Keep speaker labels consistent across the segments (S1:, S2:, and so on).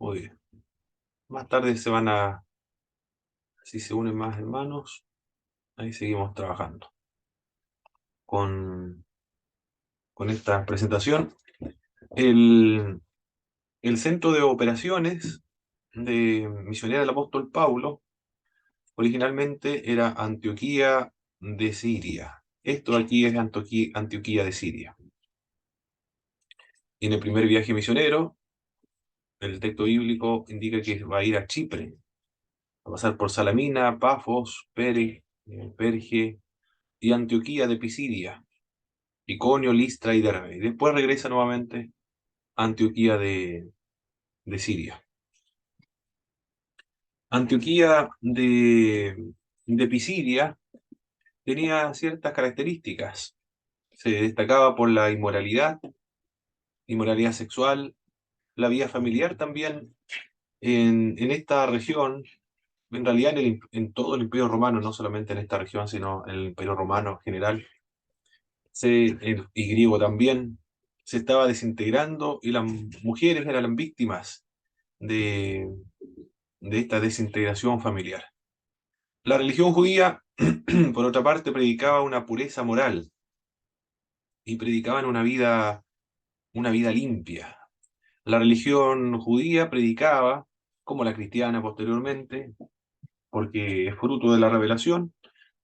S1: Muy bien. Más tarde si se unen más hermanos, ahí seguimos trabajando con, con esta presentación. El, el centro de operaciones de Misionera del Apóstol Pablo originalmente era Antioquía de Siria. Esto aquí es Antioquía de Siria. Y en el primer viaje misionero, el texto bíblico indica que va a ir a Chipre, a pasar por Salamina, Pafos, Perge y Antioquía de Pisidia, Iconio, Listra y Derbe. Y después regresa nuevamente a Antioquía de Siria. Antioquía de Pisidia tenía ciertas características. Se destacaba por la inmoralidad sexual, la vida familiar también. En esta región, en realidad en todo el Imperio Romano, no solamente en esta región, sino en el Imperio Romano en general, y griego también, se estaba desintegrando y las mujeres eran víctimas de, de esta desintegración familiar. La religión judía, por otra parte, predicaba una pureza moral y predicaban una vida limpia. La religión judía predicaba, como la cristiana posteriormente, porque es fruto de la revelación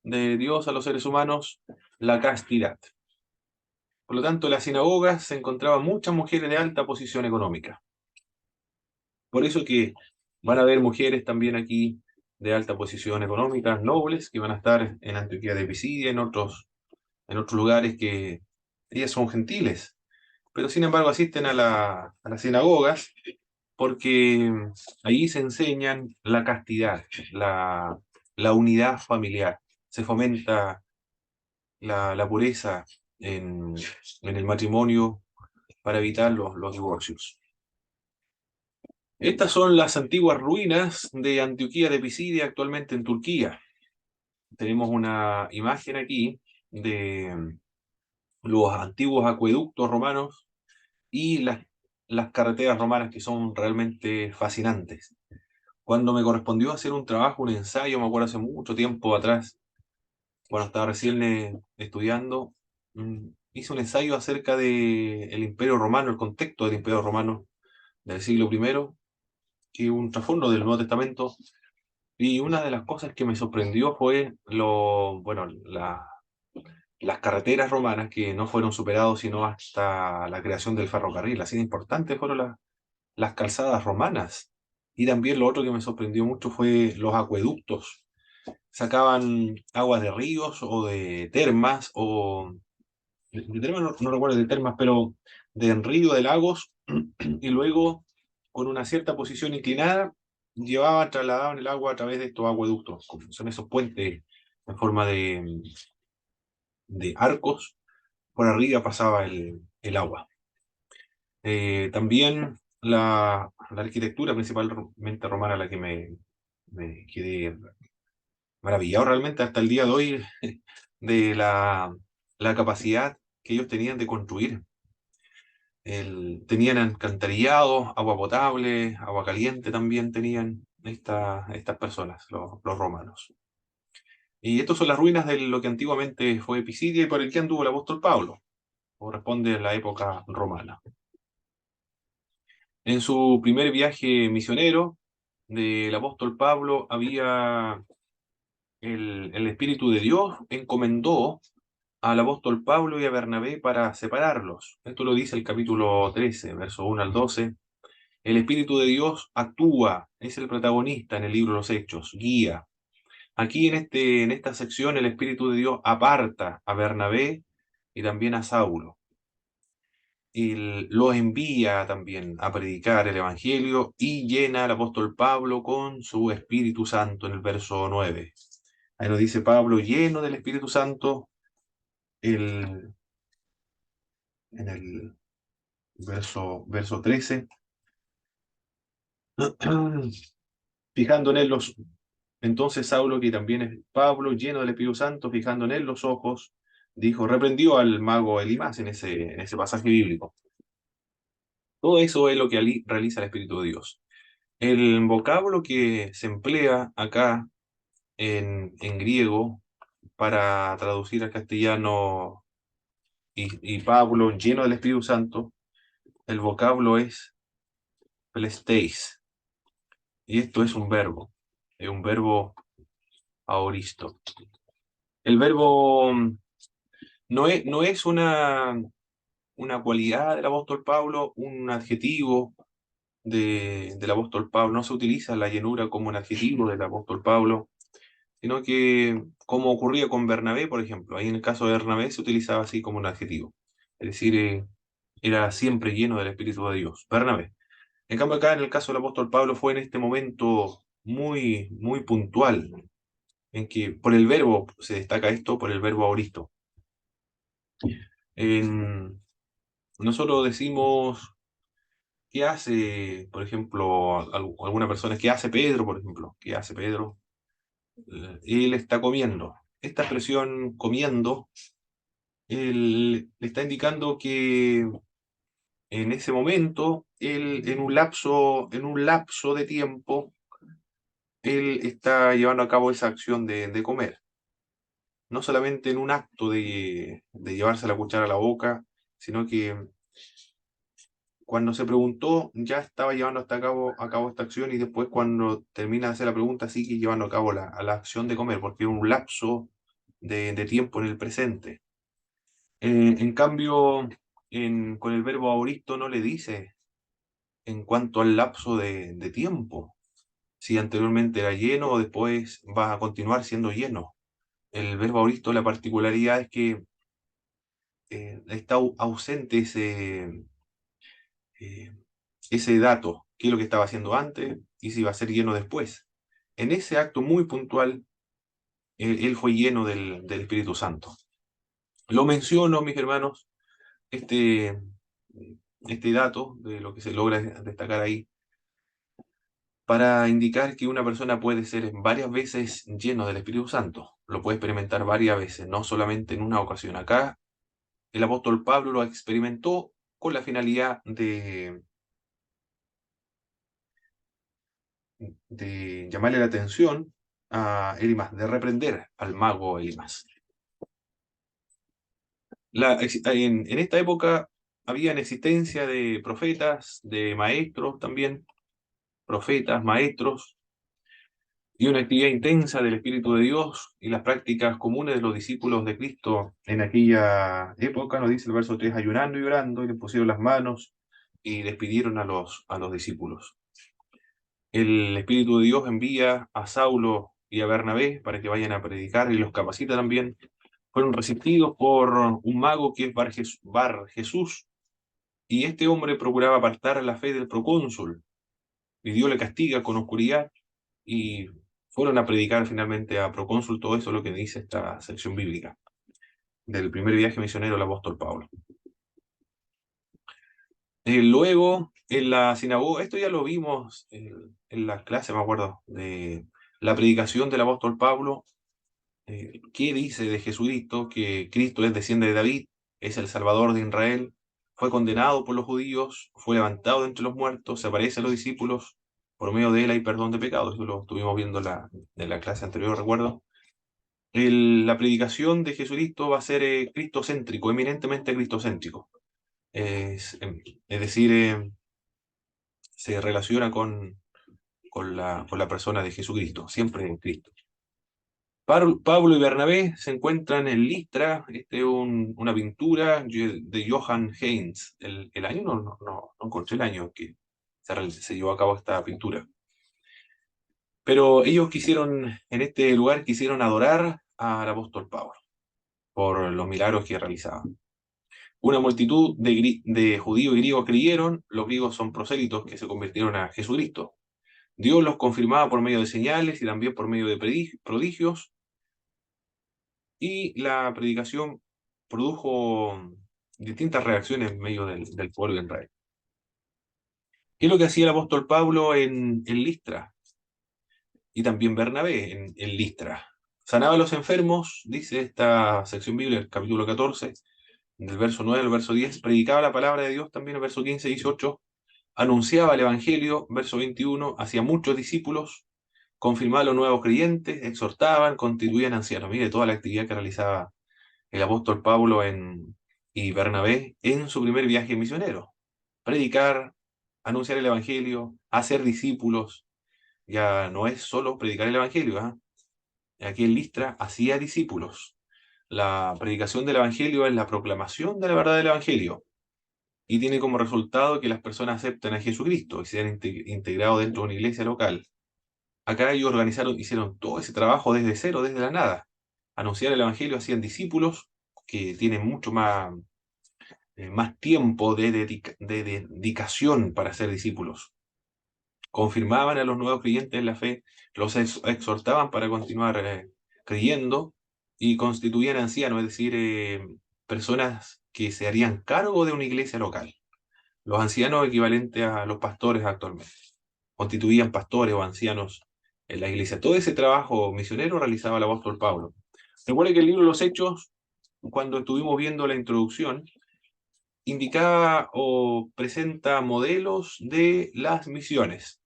S1: de Dios a los seres humanos, la castidad. Por lo tanto, en las sinagogas se encontraban muchas mujeres de alta posición económica. Por eso que van a haber mujeres también aquí de alta posición económica, nobles, que van a estar en Antioquía de Pisidia, en otros lugares que ellas son gentiles, pero sin embargo asisten a las sinagogas porque ahí se enseñan la castidad, la unidad familiar, se fomenta la pureza en el matrimonio para evitar los divorcios. Estas son las antiguas ruinas de Antioquía de Pisidia, actualmente en Turquía. Tenemos una imagen aquí de los antiguos acueductos romanos y las carreteras romanas que son realmente fascinantes. Cuando me correspondió hacer un trabajo, un ensayo, me acuerdo hace mucho tiempo atrás, cuando estaba recién estudiando, hice un ensayo acerca del Imperio Romano, el contexto del Imperio Romano del siglo I, que es un trasfondo del Nuevo Testamento. Y una de las cosas que me sorprendió fue las carreteras romanas que no fueron superados sino hasta la creación del ferrocarril. Así de importantes fueron las calzadas romanas. Y también lo otro que me sorprendió mucho fue los acueductos. Sacaban aguas de ríos o de termas, o de termas no recuerdo de termas, pero de río, de lagos, y luego con una cierta posición inclinada trasladaban el agua a través de estos acueductos, como son esos puentes en forma de arcos, por arriba pasaba el agua. También la arquitectura principalmente romana, la que me quedé maravillado realmente hasta el día de hoy, de la capacidad que ellos tenían de construir. Tenían alcantarillado, agua potable, agua caliente también tenían estas personas, los romanos. Y estas son las ruinas de lo que antiguamente fue Pisidia y por el que anduvo el apóstol Pablo. Corresponde a la época romana. En su primer viaje misionero del apóstol Pablo había el Espíritu de Dios encomendó al apóstol Pablo y a Bernabé para separarlos. Esto lo dice el capítulo 13, verso 1 al 12. El Espíritu de Dios actúa, es el protagonista en el libro de los Hechos, guía. Aquí en esta sección el Espíritu de Dios aparta a Bernabé y también a Saulo. Y los envía también a predicar el Evangelio y llena al apóstol Pablo con su Espíritu Santo en el verso 9. Ahí nos dice Pablo, lleno del Espíritu Santo, el, en el verso 13. Fijando en él entonces Saulo, que también es Pablo, lleno del Espíritu Santo, fijando en él los ojos, dijo, reprendió al mago Elimas en ese pasaje bíblico. Todo eso es lo que realiza el Espíritu de Dios. El vocablo que se emplea acá en griego para traducir al castellano y Pablo lleno del Espíritu Santo, el vocablo es plesteis, y esto es un verbo aoristo. El verbo no es una cualidad del apóstol Pablo, un adjetivo del apóstol Pablo, no se utiliza la llenura como un adjetivo del apóstol Pablo, sino que como ocurría con Bernabé, por ejemplo, ahí en el caso de Bernabé se utilizaba así como un adjetivo, es decir, era siempre lleno del Espíritu de Dios, Bernabé. En cambio acá en el caso del apóstol Pablo fue en este momento muy puntual, en que por el verbo se destaca esto, por el verbo auristo. En- Nosotros decimos, ¿qué hace, por ejemplo, alguna persona? ¿Qué hace Pedro, por ejemplo? ¿Qué hace Pedro? Él está comiendo. Esta expresión comiendo, él le está indicando que en ese momento, él, en un lapso de tiempo, él está llevando a cabo esa acción de comer. No solamente en un acto de llevarse la cuchara a la boca, sino que cuando se preguntó ya estaba llevando a cabo esta acción y después cuando termina de hacer la pregunta sigue llevando a cabo la acción de comer, porque es un lapso de tiempo en el presente. En cambio, con el verbo auristo no le dice en cuanto al lapso de tiempo, si anteriormente era lleno o después va a continuar siendo lleno. El verbo auristo, la particularidad es que está ausente eh, ese dato, qué es lo que estaba haciendo antes y si va a ser lleno después. En ese acto muy puntual, él fue lleno del Espíritu Santo. Lo menciono, mis hermanos, este, este dato de lo que se logra destacar ahí, para indicar que una persona puede ser varias veces lleno del Espíritu Santo. Lo puede experimentar varias veces, no solamente en una ocasión. Acá el apóstol Pablo lo experimentó con la finalidad de llamarle la atención a Elimas, de reprender al mago Elimas. En esta época había existencia de profetas, de maestros también, profetas, maestros, y una actividad intensa del Espíritu de Dios y las prácticas comunes de los discípulos de Cristo en aquella época, nos dice el verso 3, ayunando y orando, y le pusieron las manos y despidieron a los discípulos. El Espíritu de Dios envía a Saulo y a Bernabé para que vayan a predicar y los capacita también. Fueron resistidos por un mago que es Bar Jesús, y este hombre procuraba apartar la fe del procónsul, y Dios le castiga con oscuridad, y fueron a predicar finalmente a procónsul. Todo eso es lo que dice esta sección bíblica del primer viaje misionero del apóstol Pablo. Luego, en la sinagoga, esto ya lo vimos en las clases, me acuerdo, de la predicación del apóstol Pablo. ¿Qué dice de Jesucristo? Que Cristo es desciende de David, es el Salvador de Israel, fue condenado por los judíos, fue levantado de entre los muertos, se aparece a los discípulos, por medio de él hay perdón de pecados. Eso lo estuvimos viendo en la clase anterior, recuerdo. La predicación de Jesucristo va a ser cristocéntrico, eminentemente cristocéntrico. Es decir, se relaciona con la persona de Jesucristo, siempre en Cristo. Pablo y Bernabé se encuentran en Listra. Este es una pintura de Johann Heinz. El año no encontré el año que se llevó a cabo esta pintura. Pero ellos quisieron, en este lugar, quisieron adorar al apóstol Pablo por los milagros que realizaba. Una multitud de judíos y griegos creyeron. Los griegos son prosélitos que se convirtieron a Jesucristo. Dios los confirmaba por medio de señales y también por medio de prodigios, y la predicación produjo distintas reacciones en medio del pueblo de Israel. ¿Qué es lo que hacía el apóstol Pablo en Listra? Y también Bernabé en Listra. Sanaba a los enfermos, dice esta sección bíblica, el capítulo 14, del verso 9 al verso 10. Predicaba la palabra de Dios también, el verso 15 y 18. anunciaba el Evangelio, verso 21, hacía muchos discípulos, confirmaba a los nuevos creyentes, exhortaban, constituían ancianos. Mire toda la actividad que realizaba el apóstol Pablo y Bernabé en su primer viaje misionero. Predicar, anunciar el Evangelio, hacer discípulos. Ya no es solo predicar el Evangelio, ¿ah? Aquí en Listra hacía discípulos. La predicación del Evangelio es la proclamación de la verdad del Evangelio y tiene como resultado que las personas acepten a Jesucristo y sean integrados dentro de una iglesia local. Acá ellos hicieron todo ese trabajo desde cero, desde la nada. Anunciar el Evangelio, hacían discípulos que tienen mucho más tiempo de dedicación para ser discípulos. Confirmaban a los nuevos creyentes en la fe, los exhortaban para continuar creyendo y constituían ancianos, es decir, personas que se harían cargo de una iglesia local. Los ancianos equivalentes a los pastores actualmente. Constituían pastores o ancianos en la iglesia. Todo ese trabajo misionero realizaba el apóstol Pablo. Recuerde que el libro de los Hechos, cuando estuvimos viendo la introducción, indicaba o presenta modelos de las misiones.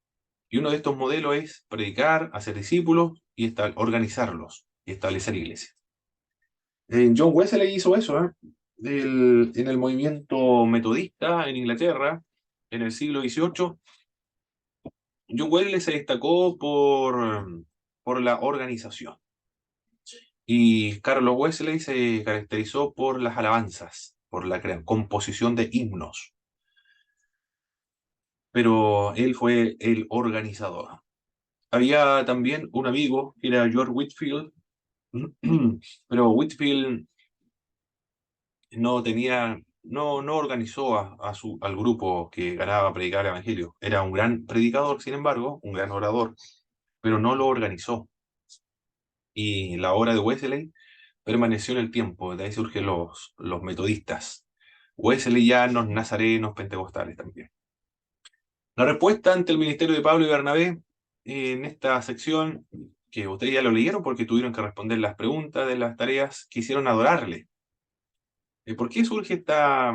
S1: Y uno de estos modelos es predicar, hacer discípulos y organizarlos y establecer iglesias. John Wesley hizo eso, ¿eh? En el movimiento metodista en Inglaterra, en el siglo XVIII, John Wesley se destacó por la organización. Y Carlos Wesley se caracterizó por las alabanzas, por la composición de himnos. Pero él fue el organizador. Había también un amigo que era George Whitefield, pero Whitefield no organizó al grupo que ganaba a predicar el Evangelio. Era un gran predicador, sin embargo, un gran orador, pero no lo organizó. Y la obra de Wesley permaneció en el tiempo, de ahí surgen los metodistas, wesleyanos, nazarenos, pentecostales también. La respuesta ante el ministerio de Pablo y Bernabé en esta sección, que ustedes ya lo leyeron porque tuvieron que responder las preguntas de las tareas, quisieron adorarle. ¿Por qué surge esta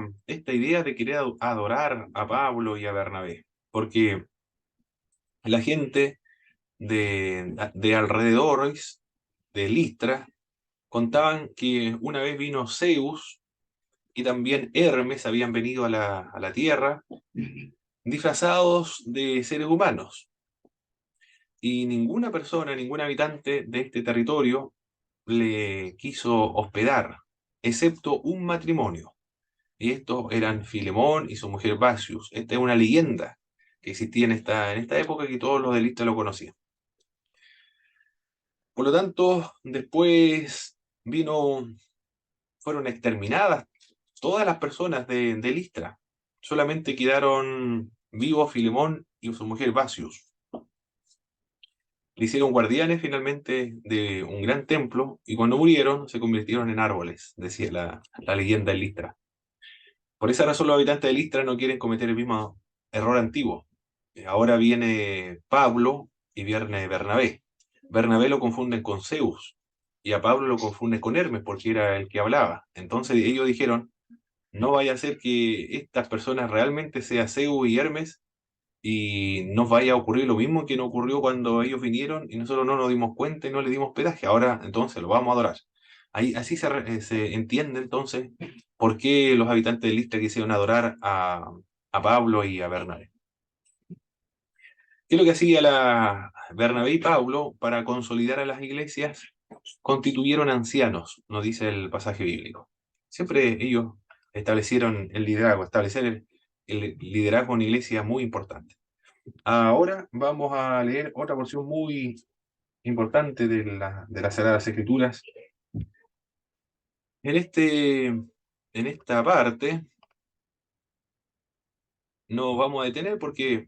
S1: idea de querer adorar a Pablo y a Bernabé? Porque la gente de alrededores de Listra contaban que una vez vino Zeus y también Hermes habían venido a la tierra disfrazados de seres humanos. Y ninguna persona, ningún habitante de este territorio le quiso hospedar, excepto un matrimonio. Y estos eran Filemón y su mujer Basius. Esta es una leyenda que existía en esta época que todos los delistas lo conocían. Por lo tanto, después fueron exterminadas todas las personas de Listra. Solamente quedaron vivos Filemón y su mujer Basius. Le hicieron guardianes finalmente de un gran templo y cuando murieron se convirtieron en árboles, decía la leyenda de Listra. Por esa razón los habitantes de Listra no quieren cometer el mismo error antiguo. Ahora viene Pablo y viene Bernabé. Bernabé lo confunden con Zeus y a Pablo lo confunden con Hermes porque era el que hablaba. Entonces ellos dijeron, no vaya a ser que estas personas realmente sean Zeus y Hermes y nos vaya a ocurrir lo mismo que nos ocurrió cuando ellos vinieron y nosotros no nos dimos cuenta y no les dimos pedaje. Ahora entonces lo vamos a adorar. Así se entiende entonces por qué los habitantes de Listra quisieron adorar a Pablo y a Bernabé. ¿Qué es lo que hacía Bernabé y Pablo para consolidar a las iglesias? Constituyeron ancianos, nos dice el pasaje bíblico. Siempre ellos establecieron el liderazgo, establecer el liderazgo en iglesia es muy importante. Ahora vamos a leer otra porción muy importante de las Sagradas Escrituras. En esta parte nos vamos a detener porque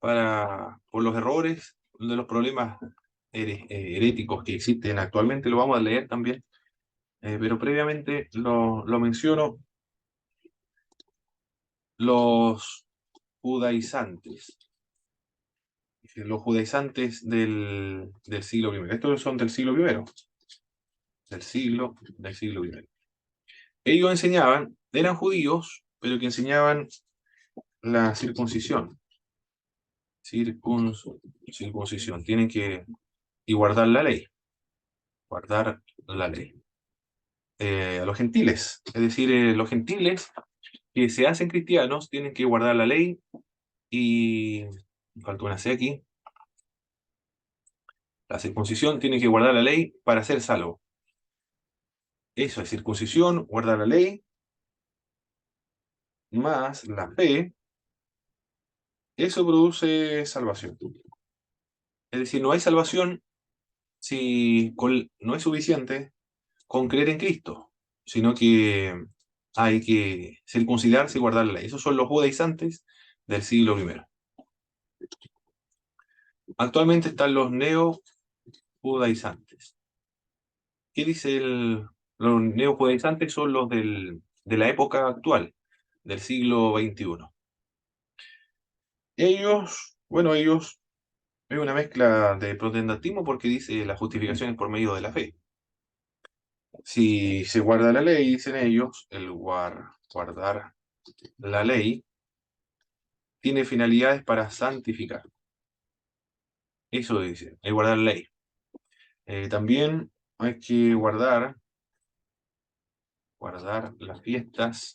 S1: por los errores de los problemas heréticos que existen actualmente, lo vamos a leer también, pero previamente lo menciono, los judaizantes. Los judaizantes del siglo I. Estos son del siglo I. Del siglo I. Ellos enseñaban, eran judíos, pero que enseñaban la circuncisión. Circuncisión. Tienen que y guardar la ley. Guardar la ley. A los gentiles, es decir, los gentiles que se hacen cristianos tienen que guardar la ley y, me faltó una C aquí, la circuncisión tiene que guardar la ley para ser salvo. Eso es circuncisión, guardar la ley, más la fe, eso produce salvación. Es decir, no hay salvación si no es suficiente con creer en Cristo, sino que hay que circuncidarse y guardar la ley. Esos son los judaizantes del siglo I. Actualmente están los neo-judaizantes. ¿Qué dice los neo-judaizantes? Son los de la época actual, del siglo XXI. Ellos es una mezcla de protestantismo porque dice la justificación es por medio de la fe. Si se guarda la ley, dicen ellos, el guardar la ley tiene finalidades para santificar. Eso dice, el guardar la ley. También hay que guardar las fiestas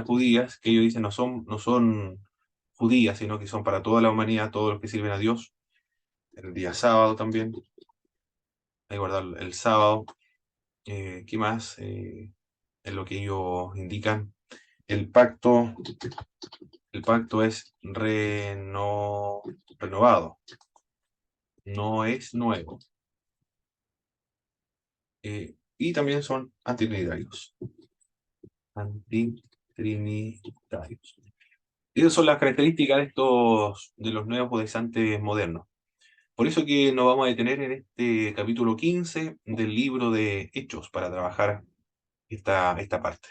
S1: judías, que ellos dicen no son judías, sino que son para toda la humanidad, todos los que sirven a Dios. El día sábado también, hay que guardar el sábado. ¿Qué más? Es lo que ellos indican. El pacto, el pacto es renovado, no es nuevo. Y también son antitrinitarios. Antitrinitarios. Esas son las características de los nuevos judaizantes modernos. Por eso que nos vamos a detener en este capítulo 15 del libro de Hechos para trabajar esta parte.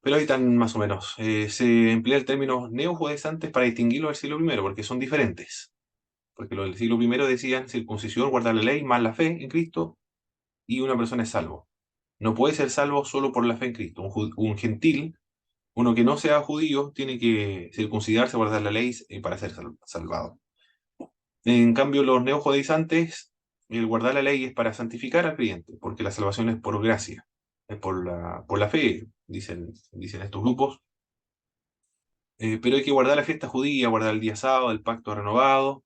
S1: Pero ahí están más o menos. Se emplea el término neojudaizantes para distinguirlo del siglo I, porque son diferentes. Porque los del siglo I decían circuncisión, guardar la ley, más la fe en Cristo, y una persona es salvo. No puede ser salvo solo por la fe en Cristo. Un gentil, uno que no sea judío, tiene que circuncidarse, guardar la ley para ser salvado. En cambio, los neojudaizantes, el guardar la ley es para santificar al creyente, porque la salvación es por gracia, es por la fe, dicen estos grupos. Pero hay que guardar la fiesta judía, guardar el día sábado, el pacto renovado,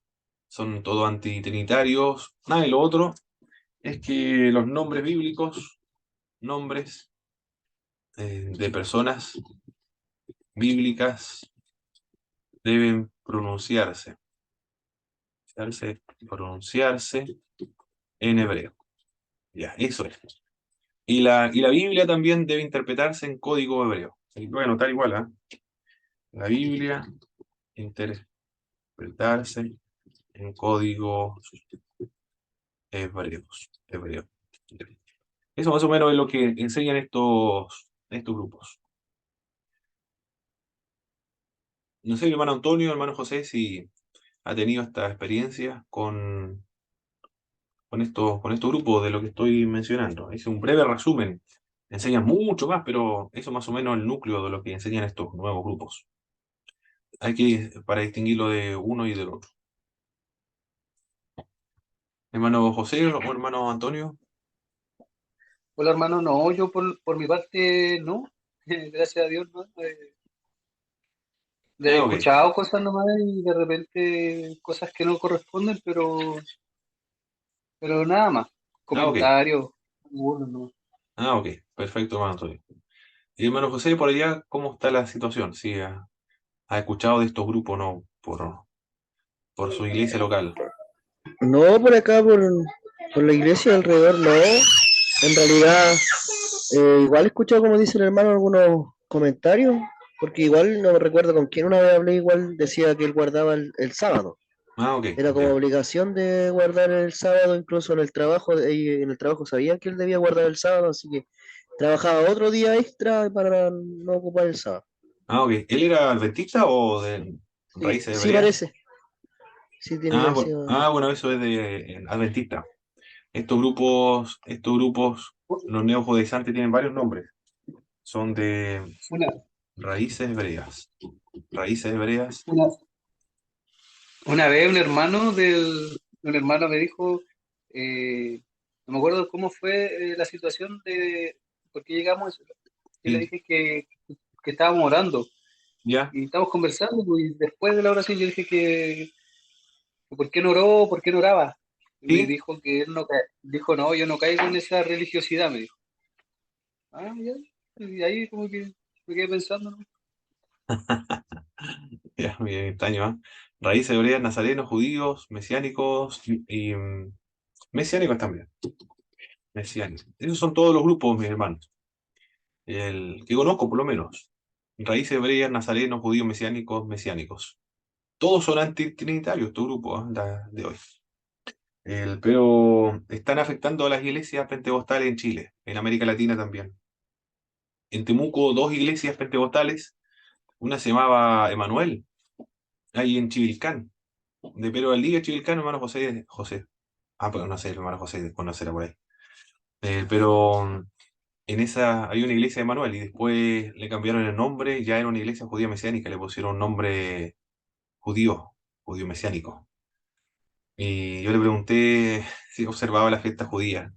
S1: son todos antitrinitarios. Y lo otro es que los nombres bíblicos, nombres de personas bíblicas deben pronunciarse en hebreo. Ya, eso es. Y la Biblia también debe interpretarse en código hebreo. Y voy a anotar igual, ¿ah? La Biblia interpretarse en código hebreo. Eso más o menos es lo que enseñan estos grupos. No sé, mi hermano Antonio, hermano José, si ha tenido esta experiencia con estos grupos de lo que estoy mencionando. Hice un breve resumen. Enseñan mucho más, pero eso más o menos es el núcleo de lo que enseñan estos nuevos grupos. Hay que, para distinguirlo de uno y del otro. Hermano José o hermano Antonio.
S2: Hola hermano, no, yo por mi parte no, gracias a Dios, no. He
S1: Ok.
S2: escuchado cosas nomás y de repente cosas que no corresponden, pero nada más,
S1: Ok.
S2: comentarios, algunos, ¿no?
S1: Ok. Perfecto, hermano Antonio. Y hermano José, por allá, ¿cómo está la situación? ¿Sí ha escuchado de estos grupos, no? Por su iglesia local.
S3: No, por acá, por la iglesia alrededor, no. En realidad, igual he escuchado, como dice el hermano, algunos comentarios, porque igual no me recuerdo con quién una vez hablé, igual decía que él guardaba el sábado.
S1: Ok,
S3: Era como
S1: ya.
S3: obligación de guardar el sábado, incluso en el trabajo, y en el trabajo sabían que él debía guardar el sábado, así que trabajaba otro día extra para no ocupar el sábado.
S1: Ok. ¿Él era adventista o de
S3: Sí,
S1: raíces
S3: sí
S1: hebreas?
S3: parece, sí tiene parecido.
S1: Bueno, eso es de adventista. Estos grupos, los neojudaizantes tienen varios nombres. Son de,
S2: Una,
S1: Raíces hebreas. Raíces hebreas.
S2: Una, una vez un hermano me dijo, no me acuerdo cómo fue la situación de por qué llegamos, yo le
S1: Sí.
S2: dije que estábamos orando
S1: ¿Ya?
S2: y estábamos conversando, pues, y después de la oración yo dije que por qué no oró, por qué no oraba. Y me
S1: ¿Sí?
S2: dijo que él no dijo, no, yo no caigo en esa religiosidad, me dijo. Ah, ya. Y ahí como que me quedé pensando, ¿no?
S1: Ya, bien extraño, ¿ah? Raíces hebreas, nazarenos, judíos, mesiánicos mesiánicos también. Mesiánicos. Esos son todos los grupos, mis hermanos. El que conozco, por lo menos. Raíces hebreas, nazarenos, judíos, mesiánicos, mesiánicos. Todos son antitrinitarios, tu grupo, ¿ah? De hoy. Pero están afectando a las iglesias pentecostales en Chile, en América Latina también. En Temuco, dos iglesias pentecostales. Una se llamaba Emanuel, ahí en Chivilcán. De Pero Valdivia, Chivilcán, hermano José. Ah, pero no sé, el hermano José conocerá por ahí. Pero en esa hay una iglesia de Manuel y después le cambiaron el nombre, ya era una iglesia judía mesiánica, le pusieron un nombre judío, judío mesiánico. Y yo le pregunté si observaba la fiesta judía.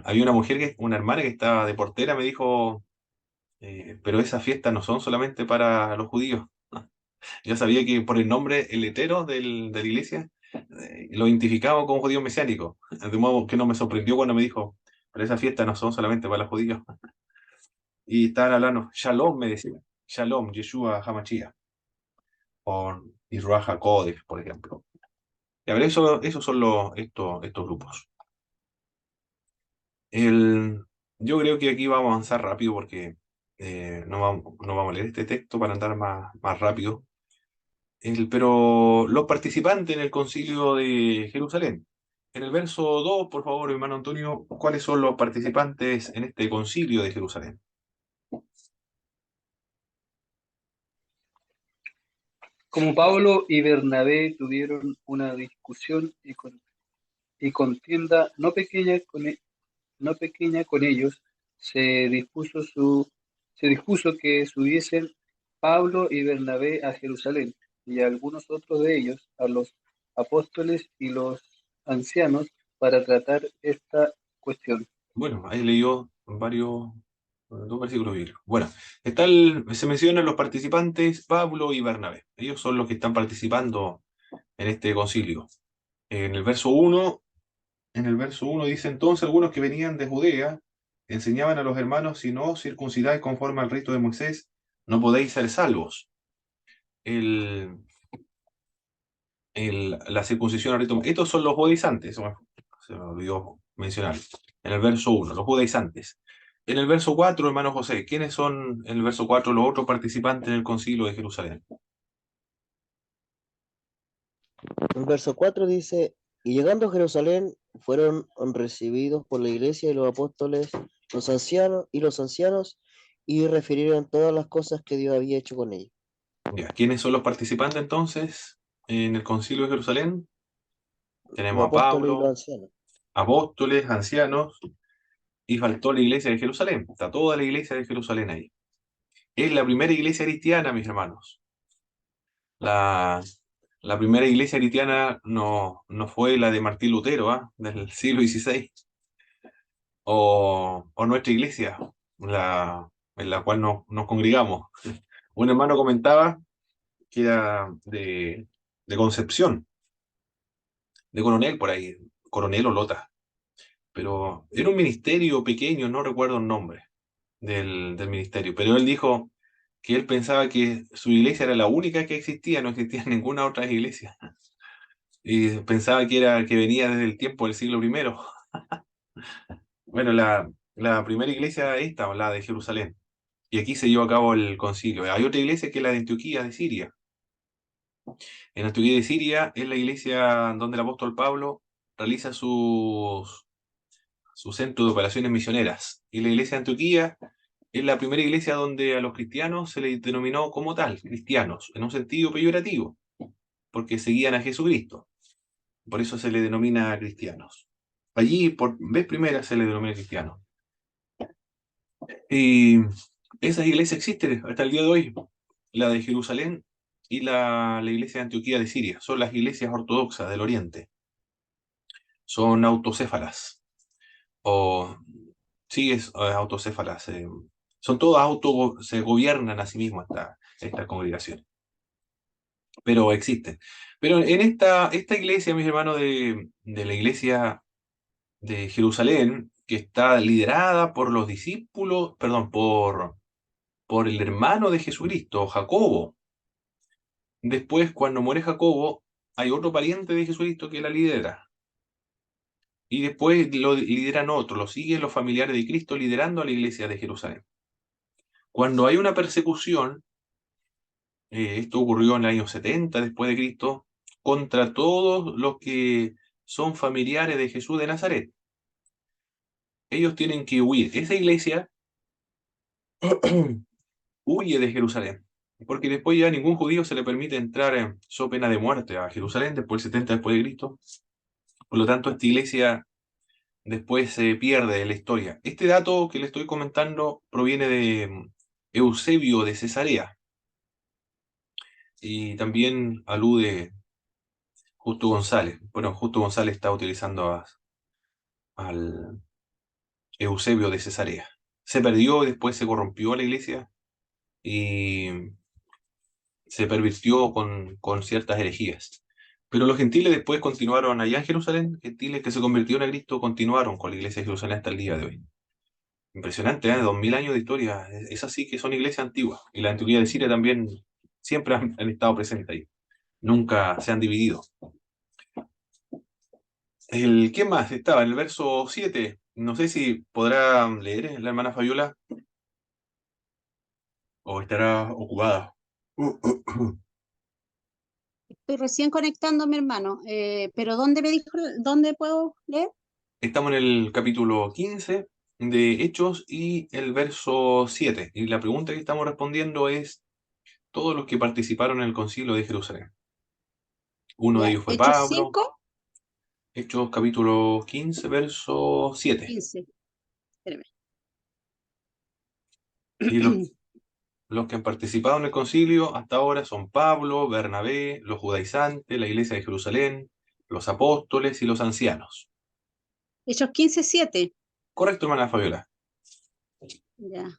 S1: Había una mujer, una hermana que estaba de portera, me dijo, pero esas fiestas no son solamente para los judíos. Yo sabía que por el nombre, el letrero de la iglesia, lo identificaba como judío mesiánico. De modo que no me sorprendió cuando me dijo, pero esas fiestas no son solamente para los judíos. Y estaban hablando, Shalom me decía, Shalom, Yeshua Hamashiach, o Yisroel HaKodesh, por ejemplo. Y a ver, esos son estos grupos. El, yo creo que aquí vamos a avanzar rápido porque no vamos a leer este texto para andar más rápido. Pero los participantes en el concilio de Jerusalén. En el verso 2, por favor, hermano Antonio, ¿cuáles son los participantes en este concilio de Jerusalén?
S2: Como Pablo y Bernabé tuvieron una discusión y contienda no pequeña con ellos, se dispuso, se dispuso que subiesen Pablo y Bernabé a Jerusalén, y algunos otros de ellos a los apóstoles y los ancianos para tratar esta cuestión.
S1: Bueno, ahí leyó dos versículos bíblicos. Bueno, se mencionan los participantes Pablo y Bernabé. Ellos son los que están participando en este concilio. En el verso uno En el verso uno dice entonces algunos que venían de Judea enseñaban a los hermanos, si no os circuncidáis conforme al rito de Moisés, no podéis ser salvos. El, la circuncisión al rito. Estos son los judaizantes, se me olvidó mencionar. En el verso uno los judaizantes. En el verso 4 hermano José, ¿quiénes son en el verso 4 los otros participantes en el concilio de Jerusalén?
S3: El verso 4 dice, y llegando a Jerusalén fueron recibidos por la iglesia y los apóstoles, los ancianos, y refirieron todas las cosas que Dios había hecho con ellos.
S1: Ya, ¿quiénes son los participantes entonces en el concilio de Jerusalén?
S3: Los
S1: Tenemos a
S3: apóstoles y los
S1: Pablo,
S3: ancianos.
S1: apóstoles, ancianos, y faltó la iglesia de Jerusalén. Está toda la iglesia de Jerusalén ahí. Es la primera iglesia cristiana, mis hermanos. La, la primera iglesia cristiana no fue la de Martín Lutero, ¿ah? Del siglo XVI, o nuestra iglesia, en la cual nos congregamos. Un hermano comentaba que era de Concepción, de Coronel por ahí, Coronel o Lota, pero era un ministerio pequeño, no recuerdo el nombre del ministerio, pero él dijo que él pensaba que su iglesia era la única que existía, no existía ninguna otra iglesia. Y pensaba que venía desde el tiempo del siglo primero. Bueno, la primera iglesia esta, la de Jerusalén. Y aquí se llevó a cabo el concilio. Hay otra iglesia que es la de Antioquía de Siria. En Antioquía de Siria es la iglesia donde el apóstol Pablo realiza su centro de operaciones misioneras. Y la iglesia de Antioquía es la primera iglesia donde a los cristianos se les denominó como tal, cristianos, en un sentido peyorativo, porque seguían a Jesucristo. Por eso se le denomina cristianos. Allí, por vez primera, se le denomina cristianos. Y Esas iglesias existen hasta el día de hoy, la de Jerusalén y la iglesia de Antioquía de Siria. Son las iglesias ortodoxas del Oriente. Son autocéfalas. O sí, es autocéfalas. Son todas se gobiernan a sí mismas esta congregación. Pero existen. Pero en esta iglesia, mis hermanos, de la iglesia de Jerusalén, que está liderada por los discípulos, perdón, por el hermano de Jesucristo, Jacobo. Después, cuando muere Jacobo, hay otro pariente de Jesucristo que la lidera. Y después lo lideran otros, lo siguen los familiares de Cristo liderando a la iglesia de Jerusalén. Cuando hay una persecución, esto ocurrió en el año 70 después de Cristo, contra todos los que son familiares de Jesús de Nazaret. Ellos tienen que huir. Esa iglesia huye de Jerusalén, porque después ya ningún judío se le permite entrar so pena de muerte a Jerusalén después del 70 después de Cristo. Por lo tanto, esta iglesia después se pierde de la historia. Este dato que le estoy comentando proviene de Eusebio de Cesarea y también alude Justo González. Bueno, Justo González está utilizando al Eusebio de Cesarea. Se perdió y después se corrompió la iglesia y se pervirtió con ciertas herejías. Pero los gentiles después continuaron allá en Jerusalén, gentiles que se convirtieron a Cristo continuaron con la iglesia de Jerusalén hasta el día de hoy. Impresionante, ¿eh? 2000 años de historia. Es así que son iglesias antiguas. Y la Antioquía de Siria también siempre han estado presentes ahí. Nunca se han dividido. ¿Quién más estaba? En el verso 7. No sé si podrá leer la hermana Fabiola o estará ocupada.
S4: Estoy recién conectando a mi hermano, pero ¿dónde me dijo, dónde puedo leer?
S1: Estamos en el capítulo 15 de Hechos y el verso 7. Y la pregunta que estamos respondiendo es todos los que participaron en el concilio de Jerusalén. Uno de
S4: Ya,
S1: ellos fue
S4: Hechos
S1: Pablo.
S4: 5,
S1: Hechos capítulo 15, verso 7.
S4: 15. Espérame.
S1: Y los que han participado en el concilio hasta ahora son Pablo, Bernabé, los judaizantes, la iglesia de Jerusalén, los apóstoles y los ancianos.
S4: Hechos 15, 7.
S1: Correcto, hermana Fabiola.
S4: Ya.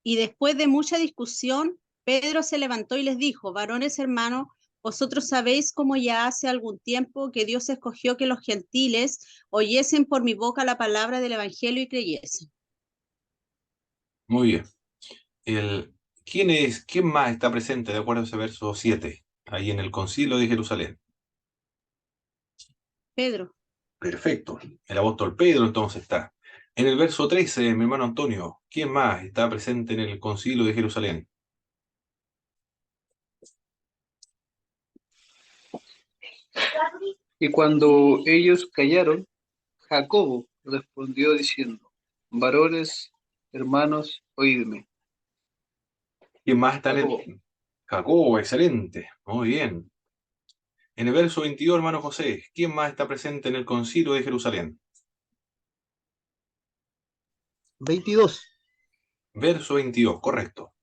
S4: Y después de mucha discusión, Pedro se levantó y les dijo: varones hermanos, vosotros sabéis cómo ya hace algún tiempo que Dios escogió que los gentiles oyesen por mi boca la palabra del evangelio y creyesen.
S1: Muy bien. ¿Quién más está presente de acuerdo a ese verso 7? Ahí en el concilio de Jerusalén.
S4: Pedro.
S1: Perfecto. El apóstol Pedro entonces está. En el verso 13, mi hermano Antonio, ¿quién más está presente en el concilio de Jerusalén?
S2: Y cuando ellos callaron, Jacobo respondió diciendo: varones, hermanos, oídme.
S1: ¿Quién más está en
S2: Jacobo.
S1: Jacobo, excelente. Muy bien. En el verso 22, hermano José, ¿quién más está presente en el concilio de Jerusalén?
S3: 22.
S1: Verso 22, correcto.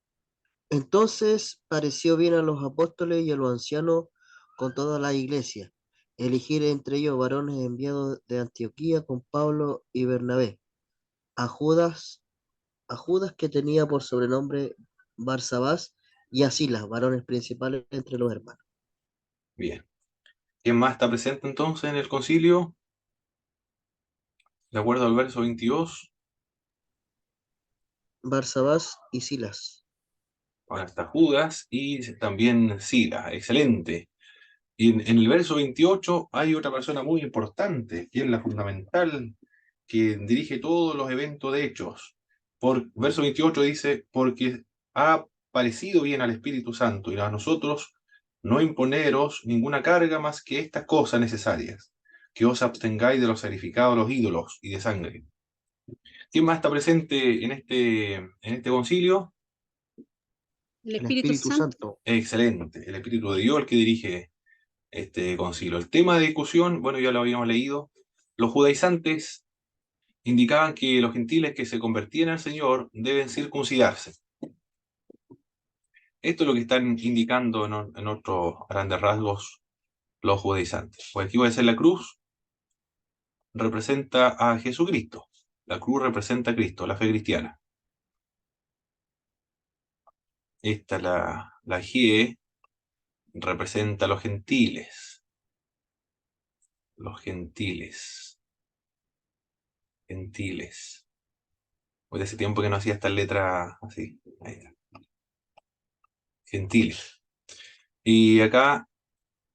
S3: Entonces pareció bien a los apóstoles y a los ancianos con toda la iglesia elegir entre ellos varones enviados de Antioquía con Pablo y Bernabé, a Judas que tenía por sobrenombre Barsabás, y a Silas, varones principales entre los hermanos.
S1: Bien. ¿Quién más está presente entonces en el concilio? De acuerdo al verso 22.
S3: Barsabás y Silas.
S1: Ahora está Judas y también Silas. Excelente. Y en el verso 28 hay otra persona muy importante, que es la fundamental, que dirige todos los eventos de Hechos. Verso 28 dice, porque ha parecido bien al Espíritu Santo y a nosotros no imponeros ninguna carga más que estas cosas necesarias, que os abstengáis de los sacrificados a los ídolos y de sangre. ¿Quién más está presente en este concilio?
S4: El
S3: El
S4: Espíritu
S3: Espíritu
S4: Santo.
S3: Santo.
S1: Excelente, el Espíritu de Dios el que dirige este concilio. El tema de discusión, bueno, ya lo habíamos leído. Los judaizantes indicaban que los gentiles que se convertían al Señor deben circuncidarse. Esto es lo que están indicando en otros grandes rasgos los judaizantes. Pues aquí voy a hacer la cruz, representa a Jesucristo. La cruz representa a Cristo, la fe cristiana. Esta, la G, representa a los gentiles. Los gentiles. Gentiles. Pues de ese tiempo que no hacía estas letras así. Ahí está. Gentiles. Y acá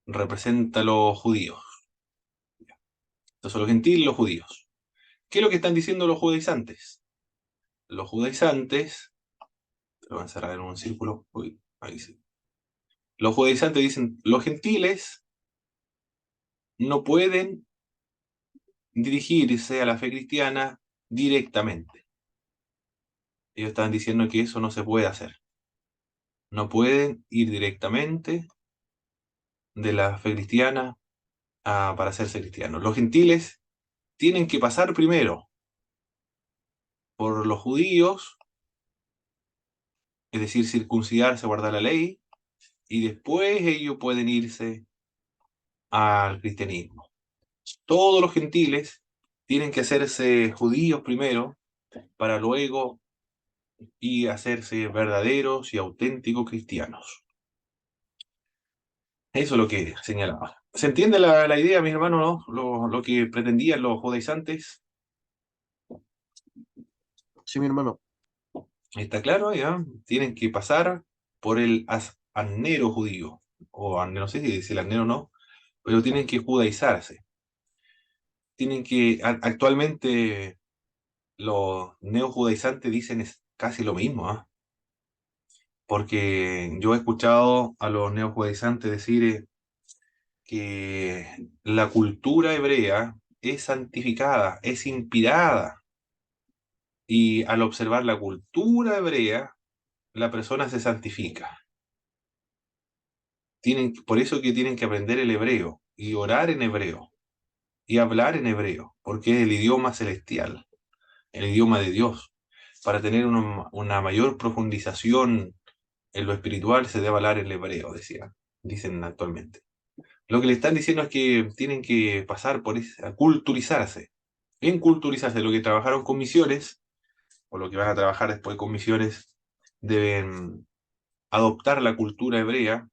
S1: representa a los judíos. Estos son los gentiles y los judíos. ¿Qué es lo que están diciendo los judaizantes? Los judaizantes, lo voy a encerrar en un círculo. Uy, ahí sí. Los judaizantes dicen, los gentiles no pueden dirigirse a la fe cristiana directamente. Ellos están diciendo que eso no se puede hacer. No pueden ir directamente de la fe cristiana para hacerse cristianos. Los gentiles tienen que pasar primero por los judíos, es decir, circuncidarse, guardar la ley, y después ellos pueden irse al cristianismo. Todos los gentiles tienen que hacerse judíos primero para luego y hacerse verdaderos y auténticos cristianos. Eso es lo que señalaba. ¿Se entiende la idea, mis hermanos, no? Lo que pretendían los judaizantes.
S3: Sí, mi hermano.
S1: ¿Está claro? ¿Ya? Tienen que pasar por el annero judío. O no sé si el annero no, pero tienen que judaizarse. Tienen que, actualmente, los neojudaizantes dicen casi lo mismo, ¿ah? Porque yo he escuchado a los neojudaizantes decir que la cultura hebrea es santificada, es inspirada, y al observar la cultura hebrea, la persona se santifica. Por eso que tienen que aprender el hebreo, y orar en hebreo, y hablar en hebreo, porque es el idioma celestial, el idioma de Dios. Para tener una mayor profundización en lo espiritual se debe hablar en hebreo, dicen actualmente. Lo que le están diciendo es que tienen que pasar por a culturizarse. En culturizarse, lo que trabajaron con misiones, o lo que van a trabajar después con misiones, deben adoptar la cultura hebrea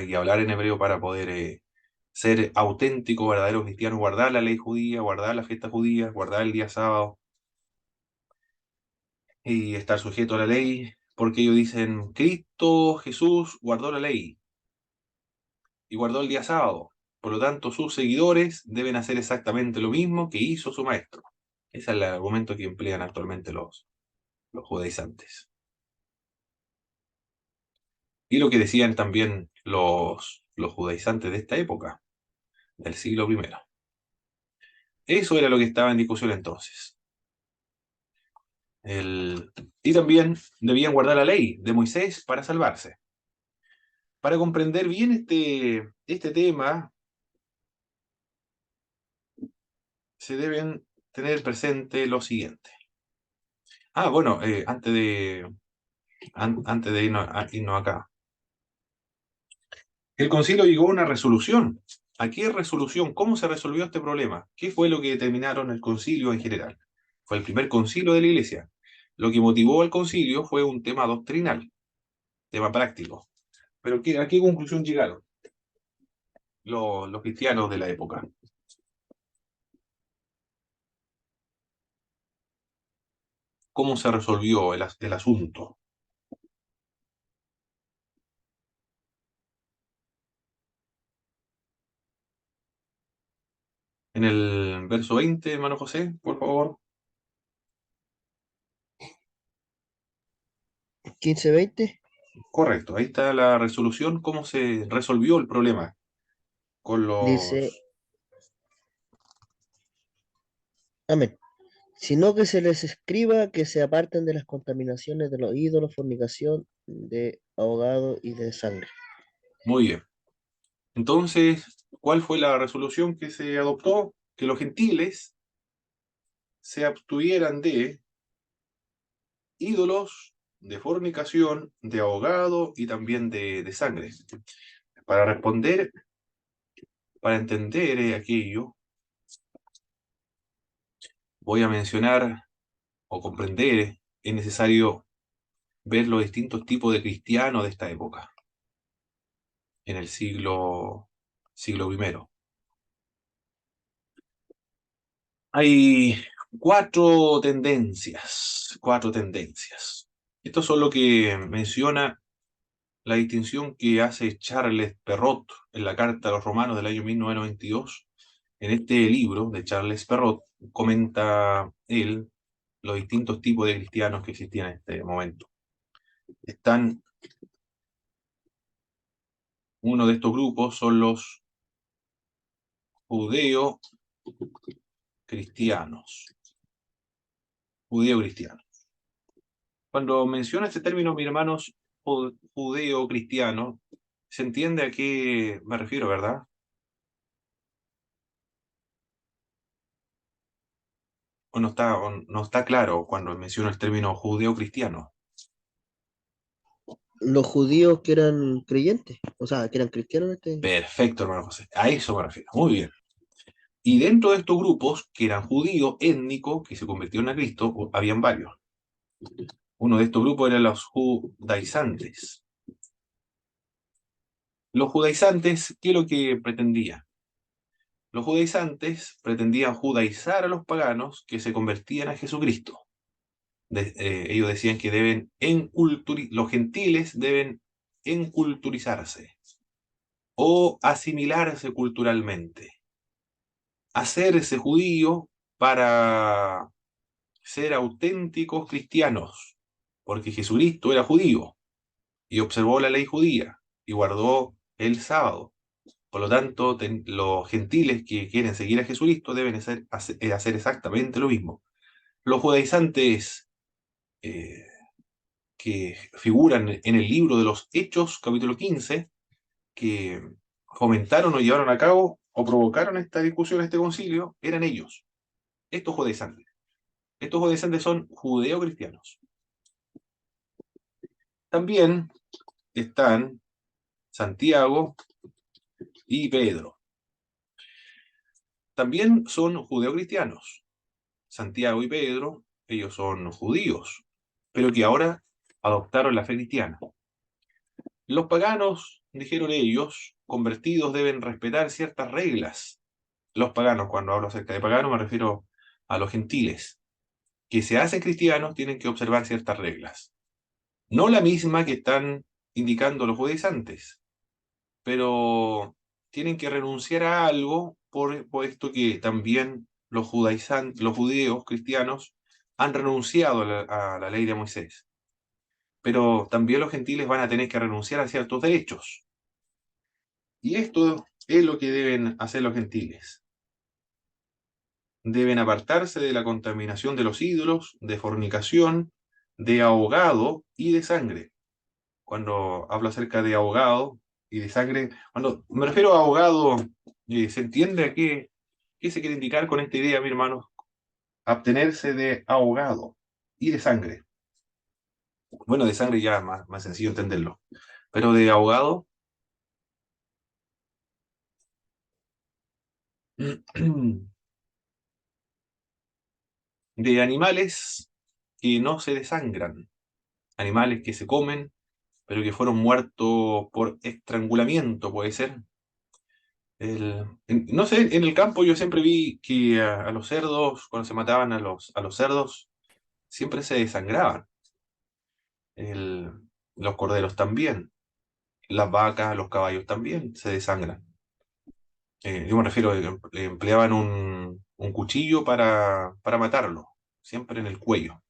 S1: y hablar en hebreo para poder ser auténtico, verdadero cristiano, guardar la ley judía, guardar la fiesta judía, guardar el día sábado y estar sujeto a la ley, porque ellos dicen, Cristo Jesús guardó la ley y guardó el día sábado. Por lo tanto, sus seguidores deben hacer exactamente lo mismo que hizo su maestro. Ese es el argumento que emplean actualmente los judaizantes. Y lo que decían también los judaizantes de esta época, del siglo I. Eso era lo que estaba en discusión entonces. Y también debían guardar la ley de Moisés para salvarse. Para comprender bien este tema, se deben tener presente lo siguiente. Bueno, antes de irnos acá. El concilio llegó a una resolución. ¿A qué resolución? ¿Cómo se resolvió este problema? ¿Qué fue lo que determinaron el concilio en general? Fue el primer concilio de la Iglesia. Lo que motivó al concilio fue un tema doctrinal, tema práctico. Pero ¿a qué conclusión llegaron los cristianos de la época? ¿Cómo se resolvió el asunto? En el verso 20, hermano José, por favor.
S3: 15-20.
S1: Correcto, ahí está la resolución, cómo se resolvió el problema con
S3: Dice,
S1: los...
S3: amén. Sino que se les escriba que se aparten de las contaminaciones de los ídolos, fornicación, de ahogado y de sangre.
S1: Muy bien. Entonces, ¿cuál fue la resolución que se adoptó? Que los gentiles se abstuvieran de ídolos, de fornicación, de ahogado y también de sangre. Para responder, para entender aquello, voy a mencionar o comprender, es necesario ver los distintos tipos de cristianos de esta época, en el siglo I. Hay cuatro tendencias. Esto es lo que menciona la distinción que hace Charles Perrot en la Carta a los Romanos del año 1992. En este libro de Charles Perrot comenta él los distintos tipos de cristianos que existían en este momento. Uno de estos grupos son los judeo-cristianos. Judeo-cristianos. Cuando menciona este término, mis hermanos, judeo-cristiano, se entiende a qué me refiero, ¿verdad? O no está claro cuando menciono el término judeo-cristiano.
S3: Los judíos que eran creyentes, o sea, que eran cristianos en este.
S1: Perfecto, hermano José. A eso me refiero. Muy bien. Y dentro de estos grupos, que eran judíos étnicos, que se convirtieron a Cristo, habían varios. Uno de estos grupos eran los judaizantes. Los judaizantes, ¿qué es lo que pretendían? Los judaizantes pretendían judaizar a los paganos que se convertían a Jesucristo. Ellos decían que los gentiles deben enculturizarse o asimilarse culturalmente, hacerse judío para ser auténticos cristianos, porque Jesucristo era judío y observó la ley judía y guardó el sábado. Por lo tanto, los gentiles que quieren seguir a Jesucristo deben hacer exactamente lo mismo. Los judaizantes que figuran en el libro de los Hechos, capítulo 15, que fomentaron o llevaron a cabo o provocaron esta discusión, este concilio, eran ellos, estos judaizantes. Estos judaizantes son judeo-cristianos. También están Santiago y Pedro. También son judeo-cristianos. Santiago y Pedro, ellos son judíos, pero que ahora adoptaron la fe cristiana. Los paganos, dijeron ellos, convertidos deben respetar ciertas reglas. Los paganos, cuando hablo acerca de paganos, me refiero a los gentiles, que se hacen cristianos, tienen que observar ciertas reglas. No la misma que están indicando los judaizantes, pero tienen que renunciar a algo por esto que también los judíos cristianos han renunciado a la ley de Moisés. Pero también los gentiles van a tener que renunciar a ciertos derechos. Y esto es lo que deben hacer los gentiles. Deben apartarse de la contaminación de los ídolos, de fornicación, de ahogado y de sangre. Cuando hablo acerca de ahogado y de sangre, cuando me refiero a ahogado, ¿se entiende a qué se quiere indicar con esta idea, mi hermano? Abstenerse de ahogado y de sangre. Bueno, de sangre ya más sencillo entenderlo. Pero de ahogado, de animales que no se desangran, animales que se comen, pero que fueron muertos por estrangulamiento, puede ser. No sé, en el campo yo siempre vi que a los cerdos, cuando se mataban a los cerdos, siempre se desangraban. El- los corderos también, las vacas, los caballos también se desangran. Yo me refiero, empleaban un cuchillo para matarlo, siempre en el cuello.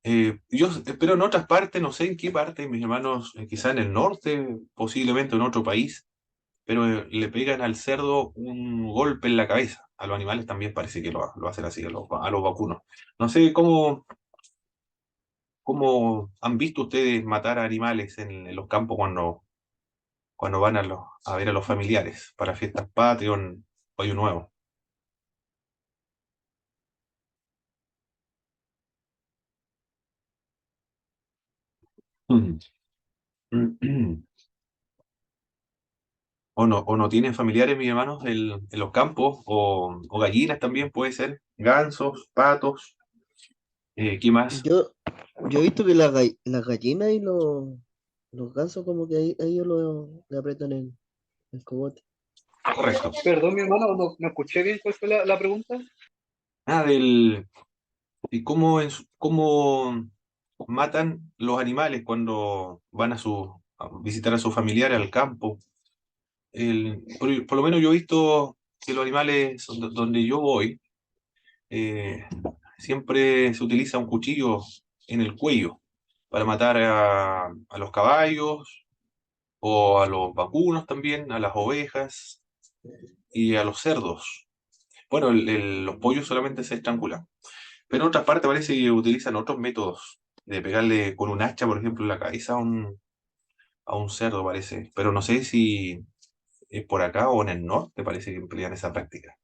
S1: Yo espero en otras partes, no sé en qué parte, mis hermanos, quizá en el norte, posiblemente en otro país, pero le pegan al cerdo un golpe en la cabeza. A los animales también parece que lo hacen así, a los vacunos. No sé cómo han visto ustedes matar a animales en los campos cuando van a ver a los familiares para fiestas patrias o Año Nuevo. O no tienen familiares, mis hermanos, en los campos, o gallinas también puede ser, gansos, patos, ¿qué más?
S3: Yo, yo he visto que las gallinas y los gansos como que a ellos le apretan el cogote.
S1: Correcto.
S2: Perdón, mi hermano, no escuché bien cuál fue la pregunta.
S1: Ah, y cómo, cómo matan los animales cuando van a visitar a sus familiares al campo. Por lo menos yo he visto que los animales donde yo voy, eh, siempre se utiliza un cuchillo en el cuello para matar a los caballos o a los vacunos también, a las ovejas y a los cerdos. Bueno, los pollos solamente se estrangulan. Pero en otras partes parece que utilizan otros métodos de pegarle con un hacha, por ejemplo, en la cabeza a un cerdo, parece. Pero no sé si es por acá o en el norte, parece que emplean esa práctica.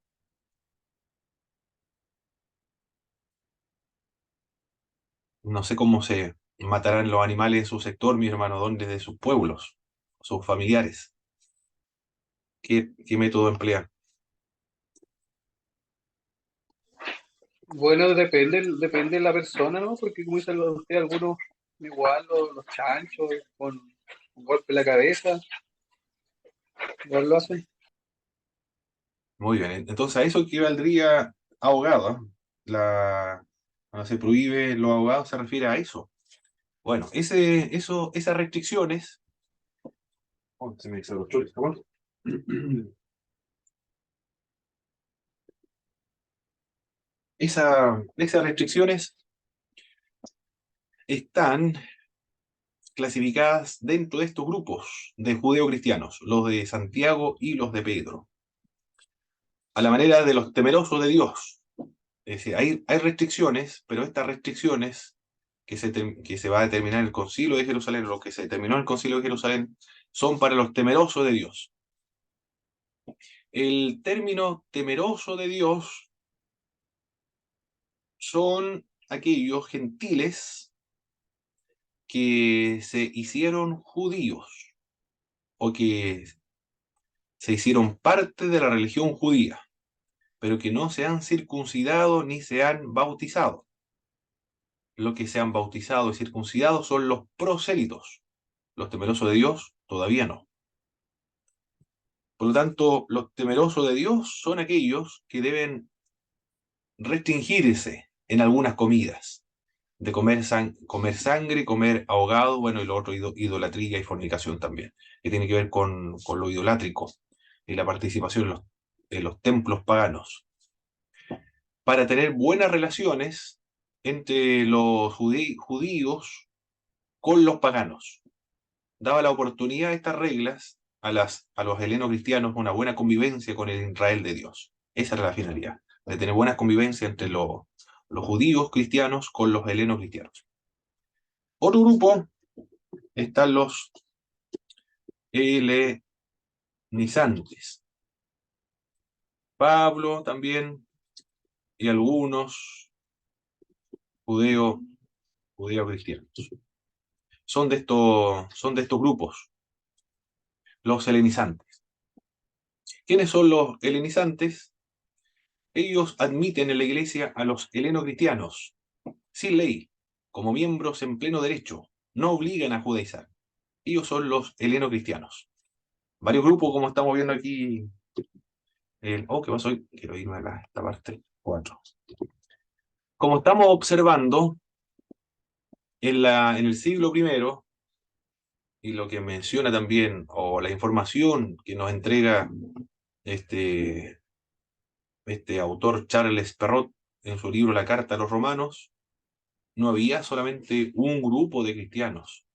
S1: No sé cómo se matarán los animales en su sector, mi hermano, donde de sus pueblos, sus familiares. ¿Qué método emplean?
S2: Bueno, depende de la persona, ¿no? Porque como dicen usted, algunos igual los chanchos con un golpe en la cabeza, igual lo hacen.
S1: Muy bien, entonces a eso equivaldría ahogado. ¿Eh? Cuando se prohíbe los ahogados se refiere a eso. Bueno, esas restricciones. Oh, se me desabrochó el jabón. Esas restricciones están clasificadas dentro de estos grupos de judeocristianos, los de Santiago y los de Pedro, a la manera de los temerosos de Dios. Es decir, hay restricciones, pero estas restricciones que se va a determinar en el Concilio de Jerusalén, lo que se determinó en el Concilio de Jerusalén, son para los temerosos de Dios. El término temeroso de Dios son aquellos gentiles que se hicieron judíos o que se hicieron parte de la religión judía, pero que no se han circuncidado ni se han bautizado. Los que se han bautizado y circuncidado son los prosélitos. Los temerosos de Dios todavía no. Por lo tanto, los temerosos de Dios son aquellos que deben restringirse en algunas comidas, de comer sangre, comer ahogado, bueno, y lo otro, idolatría y fornicación también, que tiene que ver con lo idolátrico y la participación en los templos paganos. Para tener buenas relaciones entre los judíos con los paganos. Daba la oportunidad a estas reglas a los helenos cristianos una buena convivencia con el Israel de Dios. Esa era la finalidad, de tener buena convivencia entre los judíos cristianos con los helenos cristianos. Otro grupo están los helenizantes. Pablo también y algunos judeo, judeo-cristianos. Son de estos grupos, los helenizantes. ¿Quiénes son los helenizantes? Ellos admiten en la iglesia a los heleno-cristianos, sin ley, como miembros en pleno derecho, no obligan a judaizar. Ellos son los heleno-cristianos. Varios grupos, como estamos viendo aquí. ¿Qué pasó hoy? Quiero irme a esta parte 4. Como estamos observando, en el siglo primero, y lo que menciona también, o la información que nos entrega este, este autor Charles Perrot en su libro La Carta a los Romanos, no había solamente un grupo de cristianos.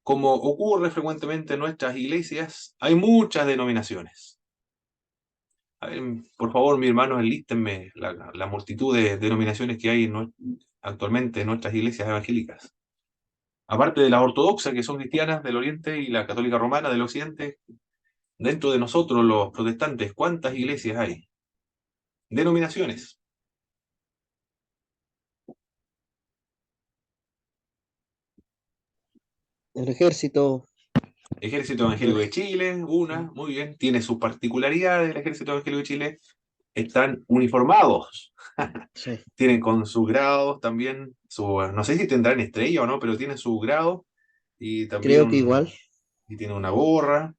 S1: Como ocurre frecuentemente en nuestras iglesias, hay muchas denominaciones. A ver, por favor, mis hermanos, enlístenme la multitud de denominaciones que hay actualmente en nuestras iglesias evangélicas. Aparte de las ortodoxas, que son cristianas del Oriente, y la católica romana del Occidente, dentro de nosotros, los protestantes, ¿cuántas iglesias hay? Denominaciones.
S3: El ejército,
S1: Ejército Evangélico de Chile, muy bien, tiene sus particularidades. El Ejército Evangélico de Chile están uniformados,
S3: sí,
S1: tienen con sus grados también, no sé si tendrán estrella o no, pero tienen su grado y también
S3: creo que igual.
S1: y tiene una gorra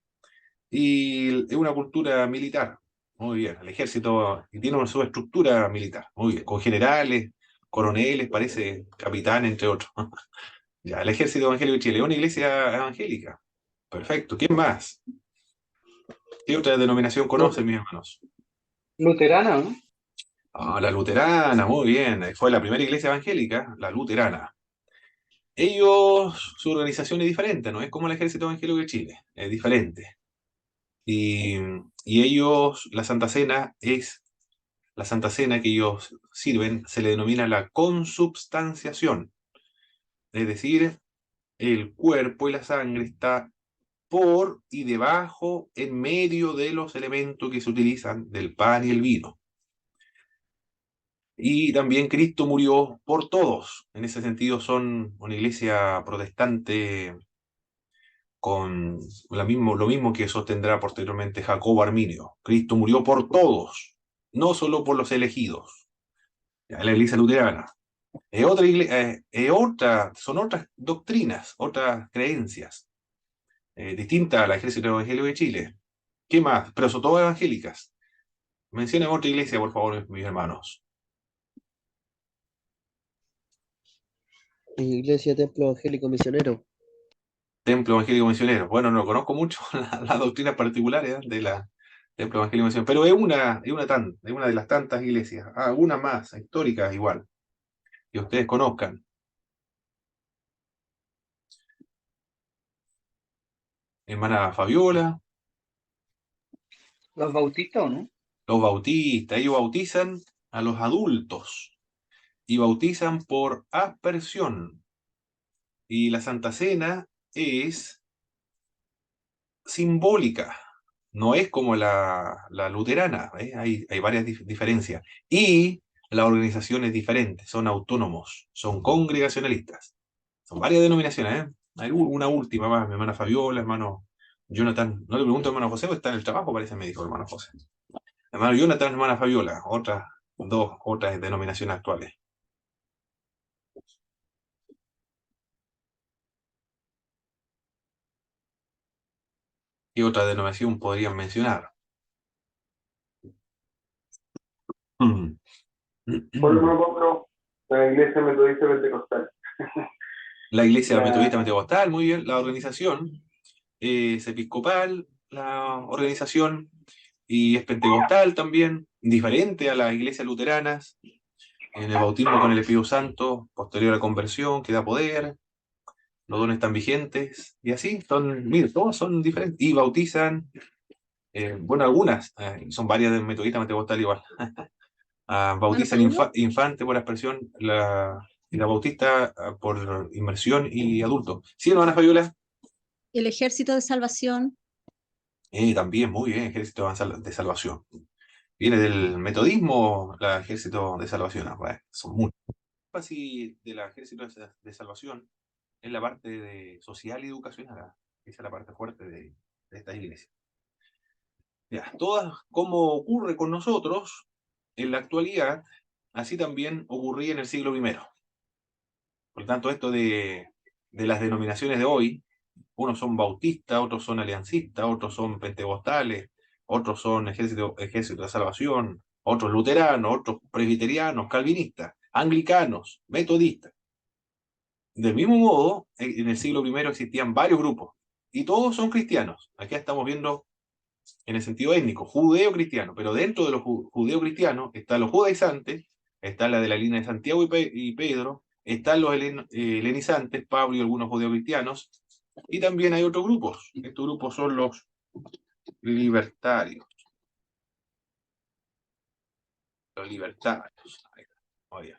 S1: y es una cultura militar. Muy bien, el ejército y tiene una subestructura militar, muy bien, con generales, coroneles, parece capitán, entre otros. Ya, el Ejército Evangélico de Chile, una iglesia evangélica. Perfecto. ¿Quién más? ¿Qué otra denominación
S2: Lu-
S1: conocen, mis hermanos?
S2: Luterana, ¿no?
S1: Ah, la luterana, muy bien. Fue la primera iglesia evangélica, la luterana. Ellos, su organización es diferente, no es como el Ejército Evangélico de Chile, es diferente. Y, y ellos, la Santa Cena que ellos sirven, se le denomina la consubstanciación. Es decir, el cuerpo y la sangre está por y debajo, en medio de los elementos que se utilizan del pan y el vino. Y también Cristo murió por todos. En ese sentido son una iglesia protestante con lo mismo que sostendrá posteriormente Jacobo Arminio. Cristo murió por todos, no solo por los elegidos. Ya, la iglesia luterana. Son otras doctrinas, otras creencias, distintas al ejército evangélico de Chile. ¿Qué más? Pero son todas evangélicas. Mencionen otra iglesia, por favor, mis hermanos.
S3: Iglesia Templo Evangélico Misionero.
S1: Templo Evangélico Misionero. Bueno, no conozco mucho las doctrinas particulares de la Templo Evangélico Misionero, pero es una de las tantas iglesias. Ah, una más, histórica igual, que ustedes conozcan. Hermana Fabiola,
S2: ¿Los bautistas o no?
S1: los bautistas, ellos bautizan a los adultos y bautizan por aspersión. Y la Santa Cena es simbólica, no es como la luterana, ¿eh? Hay varias diferencias. Y la organización es diferente, son autónomos, son congregacionalistas, son varias denominaciones, ¿eh? Hay una última más, mi hermana Fabiola, hermano Jonathan, no le pregunto a hermano José, porque está en el trabajo, parece me dijo hermano José. Hermano Jonathan, hermana Fabiola, otras denominaciones actuales. ¿Qué otra denominación podrían mencionar?
S5: Por lo menos la iglesia metodista pentecostal.
S1: La Iglesia Metodista
S5: La,
S1: Pentecostal, muy bien, la organización es episcopal, la organización, y es pentecostal también, diferente a las iglesias luteranas, en el bautismo con el Espíritu Santo, posterior a la conversión, que da poder, los dones están vigentes, y así, mire, todos son diferentes, y bautizan, bueno, algunas, son varias del metodista pentecostal igual,
S4: Hermano
S1: bautizan
S4: Fabiola,
S1: infante por aspersión, y la bautista por inmersión y adulto. ¿Sí, hermana Fabiola?
S4: el Ejército de Salvación,
S1: También, muy bien, Ejército de Salvación. Viene del metodismo, el Ejército de Salvación. Bueno, son muchos. Así del Ejército de Salvación es la parte social y educacional. Esa es la parte fuerte de esta iglesia. Ya, todas, como ocurre con nosotros en la actualidad, así también ocurría en el siglo primero. Por lo tanto, esto de las denominaciones de hoy, unos son bautistas, otros son aliancistas, otros son pentecostales, otros son ejército de salvación, otros luteranos, otros presbiterianos, calvinistas, anglicanos, metodistas. Del mismo modo, en el siglo primero existían varios grupos y todos son cristianos. Aquí estamos viendo en el sentido étnico, judeo-cristiano, pero dentro de los judeo-cristianos están los judaizantes, está la de la línea de Santiago y Pedro, están los helenizantes, Pablo y algunos judeo-cristianos, y también hay otros grupos. Estos grupos son los libertarios. Los libertarios. Oye.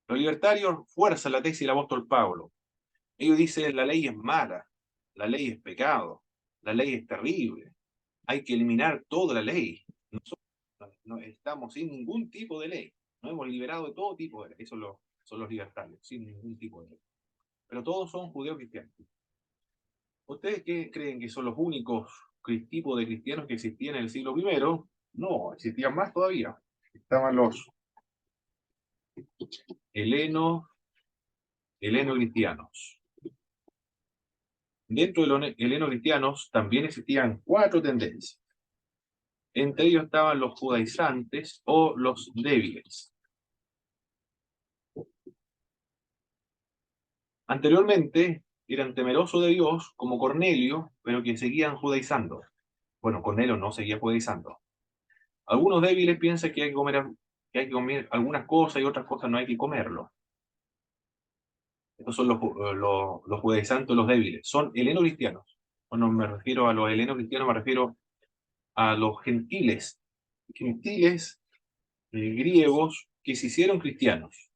S1: Los libertarios fuerzan la tesis del apóstol Pablo. Ellos dicen la ley es mala, la ley es pecado, la ley es terrible, hay que eliminar toda la ley. Nosotros no estamos sin ningún tipo de ley. Nos hemos liberado de todo tipo de ley. Eso son los libertarios, sin ningún tipo de ley. Pero todos son judíos cristianos. ¿Ustedes qué creen que son los únicos tipos de cristianos que existían en el siglo I? No, existían más todavía. Estaban los heleno-cristianos. Dentro de los heleno-cristianos también existían 4 tendencias. Entre ellos estaban los judaizantes o los débiles. Anteriormente eran temerosos de Dios, como Cornelio, pero que seguían judaizando. Bueno, Cornelio no seguía judaizando. Algunos débiles piensan que hay que comer algunas cosas y otras cosas no hay que comerlo. Estos son los judaizantes, los débiles. Son heleno-cristianos. Cuando me refiero a los heleno-cristianos, me refiero a los gentiles griegos que se hicieron cristianos.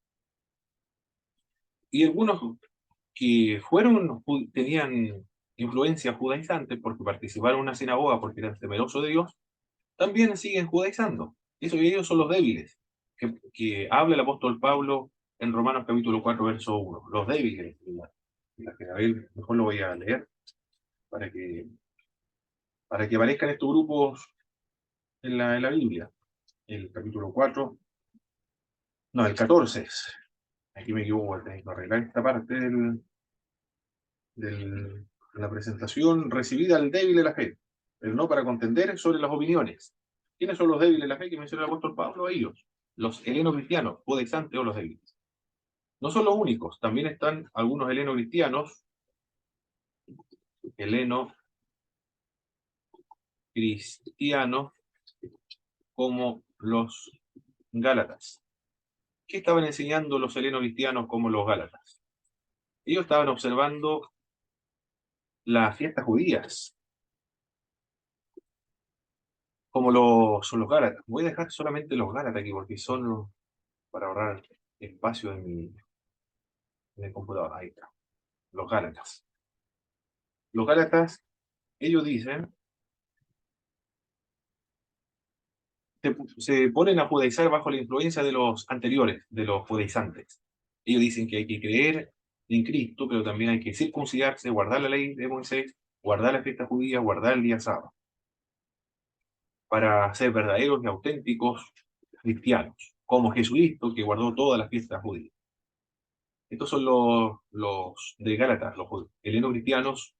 S1: Y algunos que tenían influencia judaizante porque participaron en una sinagoga porque eran temerosos de Dios, también siguen judaizando. Ellos son los débiles, que habla el apóstol Pablo en Romanos capítulo 4, verso 1. Los débiles. A ver, mejor lo voy a leer para que, aparezcan estos grupos en la Biblia. El capítulo 4, no, el 14. Aquí me equivoco, tengo que arreglar esta parte de la presentación. Recibida al débil de la fe, pero no para contender sobre las opiniones. ¿Quiénes son los débiles de la fe que menciona el apóstol Pablo? Ellos, los heleno-cristianos, judaizantes o los débiles. No son los únicos, también están algunos heleno-cristianos, como los gálatas. ¿Qué estaban enseñando los heleno-cristianos como los gálatas? Ellos estaban observando las fiestas judías, como son los gálatas. Voy a dejar solamente los gálatas aquí porque son para ahorrar espacio en el computador. Ahí está. Los gálatas. Los gálatas, ellos dicen, se ponen a judaizar bajo la influencia de los anteriores, de los judaizantes. Ellos dicen que hay que creer en Cristo, pero también hay que circuncidarse, guardar la ley de Moisés, guardar la fiesta judía, guardar el día sábado, para ser verdaderos y auténticos cristianos, como Jesucristo, que guardó todas las fiestas judías. Estos son los de Gálatas, los heleno-cristianos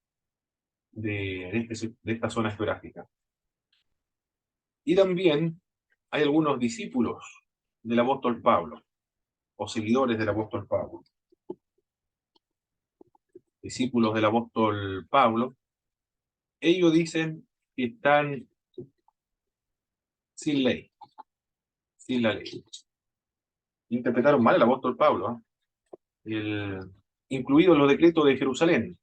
S1: de esta zona geográfica. Y también hay algunos discípulos del apóstol Pablo, o seguidores del apóstol Pablo. Discípulos del apóstol Pablo, ellos dicen que están sin ley, sin la ley. Interpretaron mal al apóstol Pablo, incluidos los decretos de Jerusalén.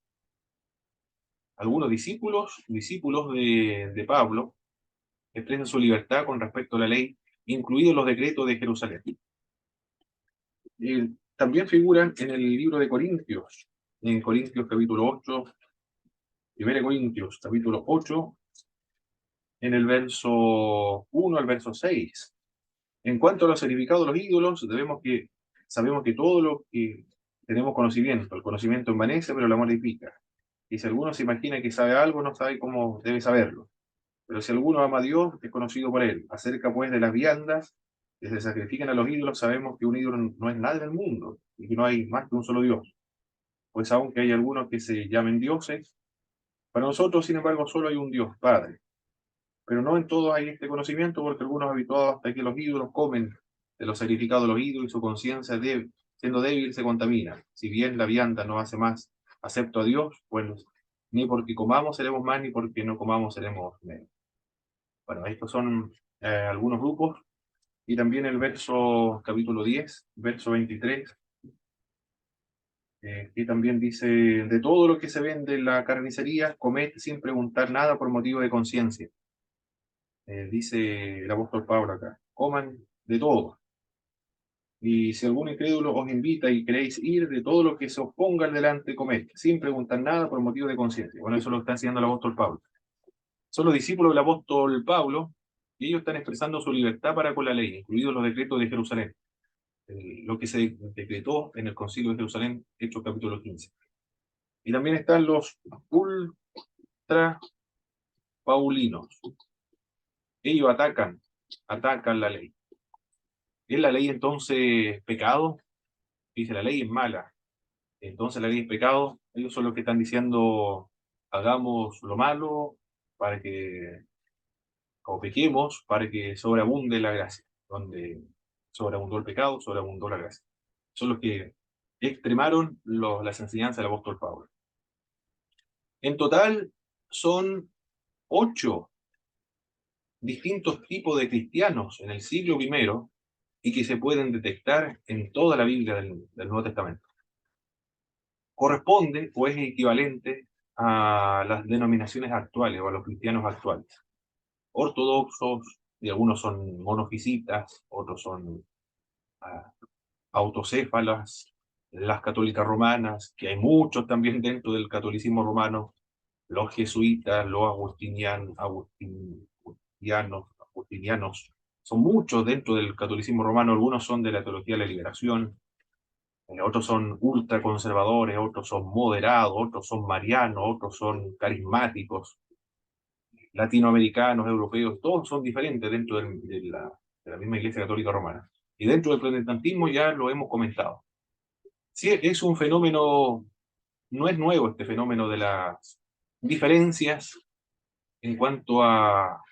S1: Algunos discípulos de Pablo, expresan su libertad con respecto a la ley, incluidos los decretos de Jerusalén. También figuran en el libro de Corintios, en Corintios capítulo 8, 1 Corintios capítulo 8, en el verso 1 al verso 6. En cuanto a los significados de los ídolos, sabemos que todo lo que tenemos conocimiento, el conocimiento envanece, pero el amor edifica. Y si alguno se imagina que sabe algo, no sabe cómo debe saberlo. Pero si alguno ama a Dios, es conocido por él. Acerca pues de las viandas que se sacrifican a los ídolos, sabemos que un ídolo no es nada en el mundo y que no hay más que un solo Dios. Pues aunque hay algunos que se llamen dioses, para nosotros, sin embargo, solo hay un Dios, Padre. Pero no en todos hay este conocimiento, porque algunos habituados hasta que los ídolos comen de los sacrificados de los ídolos y su conciencia, siendo débil, se contamina. Si bien la vianda no hace más acepto a Dios, pues ni porque comamos seremos más, ni porque no comamos seremos menos. Bueno, estos son algunos grupos. Y también el capítulo 10, verso 23, que también dice, de todo lo que se vende en la carnicería, comed sin preguntar nada por motivo de conciencia. Dice el apóstol Pablo acá, coman de todo. Y si algún incrédulo os invita y queréis ir, de todo lo que se os ponga delante, comed, sin preguntar nada por motivo de conciencia. Bueno, eso lo está haciendo el apóstol Pablo. Son los discípulos del apóstol Pablo, y ellos están expresando su libertad para con la ley, incluidos los decretos de Jerusalén. Lo que se decretó en el Concilio de Jerusalén, Hechos capítulo 15. Y también están los ultra paulinos. Ellos atacan la ley. ¿Es la ley entonces pecado? Dice, la ley es mala. Entonces la ley es pecado. Ellos son los que están diciendo, hagamos lo malo para que, o pequemos, para que sobreabunde la gracia. Donde sobreabundó el pecado, sobreabundó la gracia. Son los que extremaron las enseñanzas del apóstol Pablo. En total son 8 distintos tipos de cristianos en el siglo I y que se pueden detectar en toda la Biblia del Nuevo Testamento. Corresponde o es equivalente a las denominaciones actuales o a los cristianos actuales. Ortodoxos, y algunos son monofisitas, otros son autocéfalas, las católicas romanas, que hay muchos también dentro del catolicismo romano, los jesuitas, los agustinianos, son muchos dentro del catolicismo romano, algunos son de la teología de la liberación, otros son ultraconservadores, otros son moderados, otros son marianos, otros son carismáticos, latinoamericanos, europeos, todos son diferentes dentro de la misma Iglesia Católica Romana. Y dentro del protestantismo ya lo hemos comentado. Sí, es un fenómeno, no es nuevo este fenómeno de las diferencias en cuanto a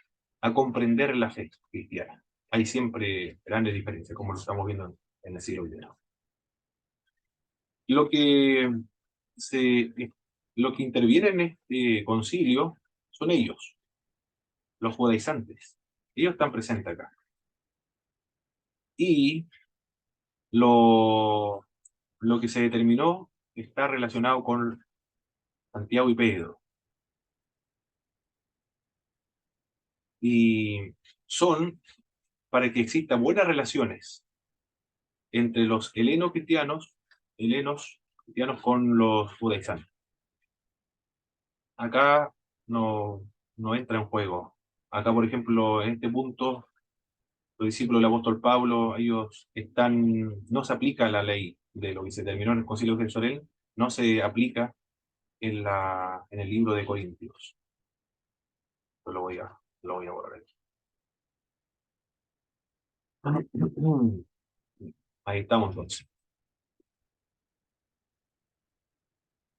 S1: comprender la fe cristiana. Hay siempre grandes diferencias, como lo estamos viendo en el siglo I. Lo que, se, lo que interviene en este concilio son ellos, los judaizantes. Ellos están presentes acá. Y lo que se determinó está relacionado con Santiago y Pedro. Y son para que existan buenas relaciones entre los helenos cristianos con los judaizantes. Acá no entra en juego. Acá, por ejemplo, en este punto, los discípulos del apóstol Pablo, no se aplica la ley de lo que se terminó en el Concilio de Jerusalén, no se aplica en el libro de Corintios. Yo lo voy a borrar aquí. Ahí estamos entonces.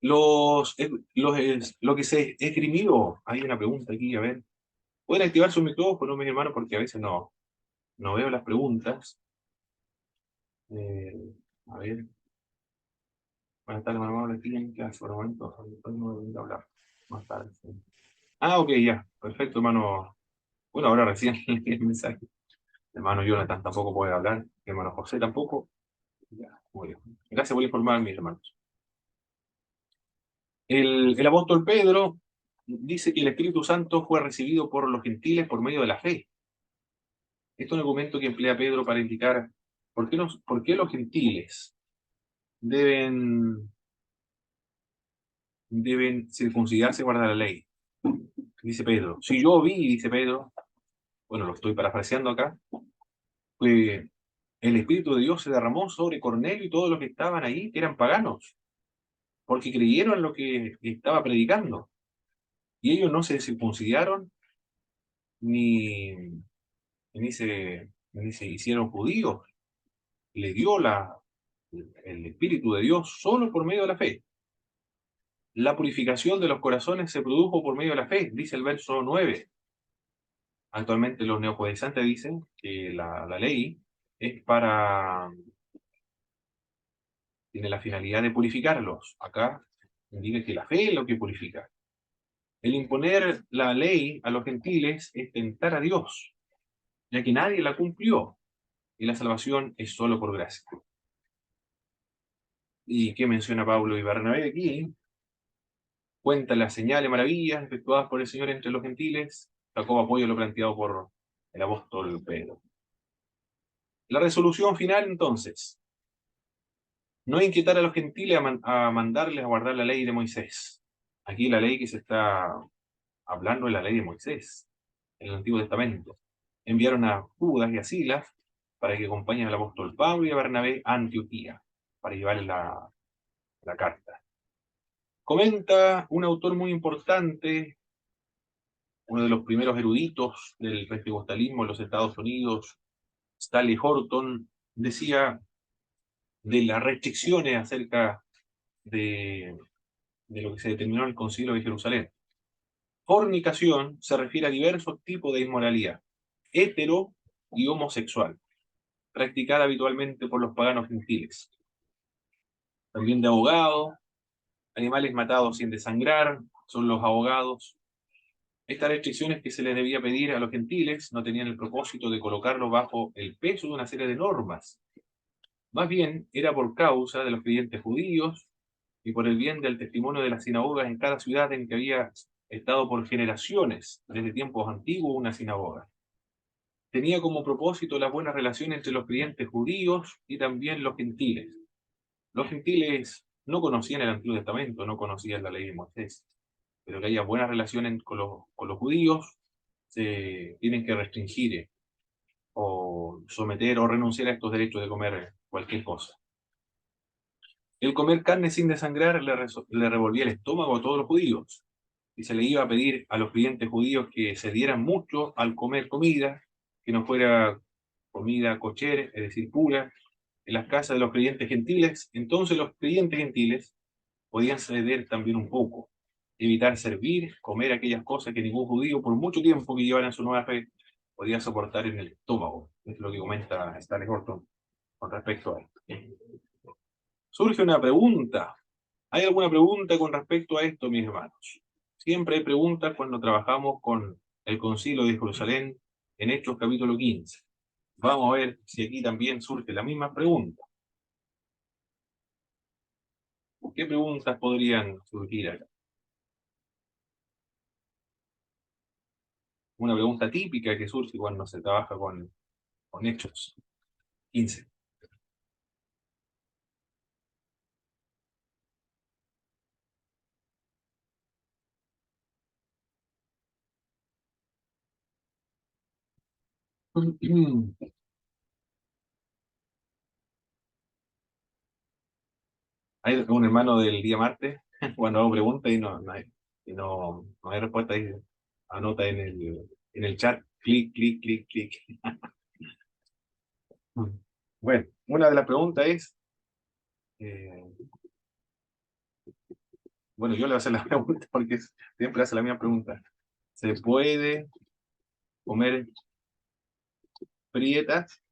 S1: Lo que se esgrimió, hay una pregunta aquí, a ver. Pueden activar su micrófono, mis hermanos, porque a veces no veo las preguntas. A ver. Buenas tardes, hermano. Aquí en clase, por el momento. Después no voy a hablar. Más tarde. Sí. Ok, ya. Perfecto, hermano. Bueno, ahora recién leí el mensaje. Hermano Jonathan tampoco puede hablar. Hermano José tampoco. Ya, muy bien. Gracias por informar, mis hermanos. El apóstol Pedro dice que el Espíritu Santo fue recibido por los gentiles por medio de la fe. Este es un argumento que emplea Pedro para indicar por qué los gentiles deben circuncidarse y guardar la ley. Dice Pedro. Si yo vi, dice Pedro, bueno, lo estoy parafraseando acá, que el Espíritu de Dios se derramó sobre Cornelio y todos los que estaban ahí, que eran paganos, porque creyeron en lo que estaba predicando. Y ellos no se circuncidaron ni, ni se hicieron judíos. Le dio el Espíritu de Dios solo por medio de la fe. La purificación de los corazones se produjo por medio de la fe, dice el verso 9. Actualmente los neojudaizantes dicen que la ley tiene la finalidad de purificarlos. Acá indica que la fe es lo que purifica. El imponer la ley a los gentiles es tentar a Dios, ya que nadie la cumplió, y la salvación es solo por gracia. ¿Y qué menciona Pablo y Bernabé aquí? Cuenta las señales, maravillas efectuadas por el Señor entre los gentiles. Sacó apoyo lo planteado por el apóstol Pedro. La resolución final, entonces, no inquietar a los gentiles a mandarles a guardar la ley de Moisés. Aquí la ley que se está hablando es la ley de Moisés, en el Antiguo Testamento. Enviaron a Judas y a Silas para que acompañen al apóstol Pablo y a Bernabé a Antioquía, para llevarles la carta. Comenta un autor muy importante, uno de los primeros eruditos del pentecostalismo en los Estados Unidos, Stanley Horton, decía de las restricciones acerca de lo que se determinó en el Concilio de Jerusalén. Fornicación se refiere a diversos tipos de inmoralidad, hetero y homosexual, practicada habitualmente por los paganos gentiles. También de abogado, animales matados sin desangrar, son los abogados. Estas restricciones que se les debía pedir a los gentiles no tenían el propósito de colocarlos bajo el peso de una serie de normas. Más bien, era por causa de los creyentes judíos y por el bien del testimonio de las sinagogas en cada ciudad en que había estado por generaciones, desde tiempos antiguos, una sinagoga. Tenía como propósito la buena relación entre los creyentes judíos y también los gentiles. Los gentiles no conocían el Antiguo Testamento, no conocían la ley de Moisés, pero que haya buenas relaciones con los judíos, se tienen que restringir o someter o renunciar a estos derechos de comer cualquier cosa. El comer carne sin desangrar le revolvía el estómago a todos los judíos, y se le iba a pedir a los creyentes judíos que se dieran mucho al comer comida, que no fuera comida kosher, es decir, pura, en las casas de los creyentes gentiles. Entonces los creyentes gentiles podían ceder también un poco, evitar servir, comer aquellas cosas que ningún judío, por mucho tiempo que llevaran su nueva fe, podía soportar en el estómago. Es lo que comenta Stanley Horton con respecto a esto. Surge una pregunta. ¿Hay alguna pregunta con respecto a esto, mis hermanos? Siempre hay preguntas cuando trabajamos con el Concilio de Jerusalén en Hechos capítulo 15. Vamos a ver si aquí también surge la misma pregunta. ¿Qué preguntas podrían surgir acá? Una pregunta típica que surge cuando se trabaja con Hechos 15. Hay un hermano del día martes, cuando hago preguntas no hay respuesta, ahí anota en el chat, clic, clic, clic, clic. Bueno, una de las preguntas es, eh, bueno, yo le voy a hacer la pregunta porque siempre hace la misma pregunta. ¿Se puede comer prietas?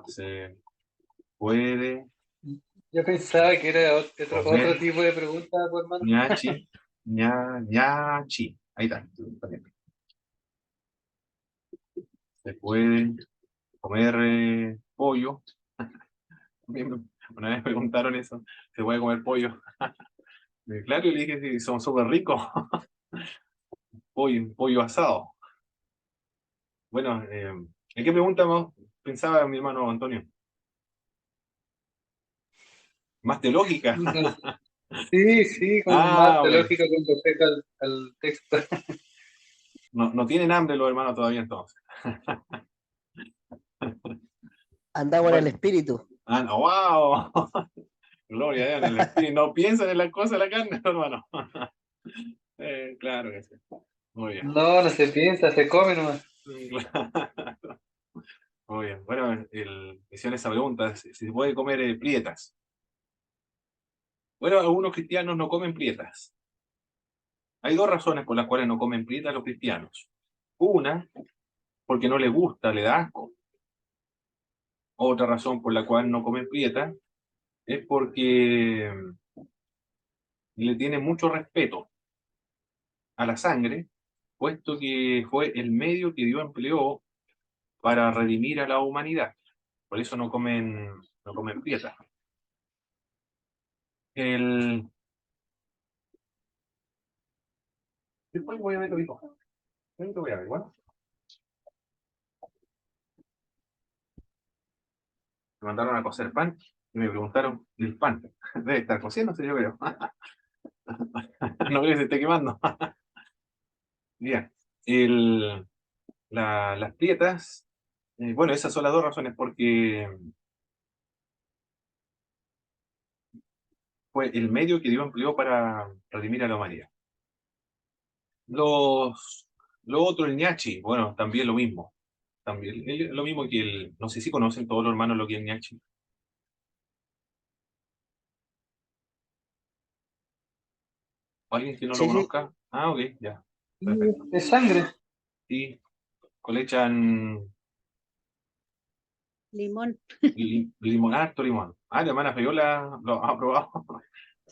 S1: ¿Se puede
S2: Yo pensaba que era
S1: comer
S2: otro tipo de pregunta, pues, hermano.
S1: ñachi? Ñachi. Ahí está. ¿Se puede comer pollo? Una vez me preguntaron eso. ¿Se puede comer pollo? Y claro, yo le dije si son súper ricos. Pollo asado. Bueno, ¿en qué pregunta más pensaba mi hermano Antonio? ¿Más teológica?
S2: No, sí, sí, con más
S1: Bueno.
S2: teológica con respecto al texto.
S1: No tienen hambre los hermanos todavía entonces.
S3: Andamos en el
S1: Bueno.
S3: espíritu.
S1: No, ¡wow! Gloria a Dios, en el espíritu. No piensan en las cosas de la carne, hermano. Claro que sí. Muy bien.
S2: No, no se piensa, se come nomás.
S1: Muy bien. Bueno, hicieron esa pregunta, si se puede comer prietas. Bueno, algunos cristianos no comen prietas. Hay dos razones por las cuales no comen prietas los cristianos. Una, porque no les gusta, le da asco. Otra razón por la cual no comen prietas es porque le tienen mucho respeto a la sangre, puesto que fue el medio que Dios empleó para redimir a la humanidad. Por eso no comen prietas. Después voy a ver lo que cojo. Voy a ver, bueno. Me mandaron a cocer pan y me preguntaron del pan. Debe estar cociendo, yo creo. No creo que se esté quemando. Bien. Las prietas, bueno, esas son las dos razones, porque fue el medio que Dios empleó para redimir a la humanidad. Lo otro, el ñachi, bueno, también lo mismo. También, lo mismo que no sé si conocen todos los hermanos lo que es el ñachi. ¿O alguien que no lo
S3: Sí, sí.
S1: conozca? Ah, ok, ya. Perfecto.
S2: De sangre.
S1: Sí, colechan
S4: Limón.
S1: limón, harto limón. Ah, la hermana Fabiola lo ha probado.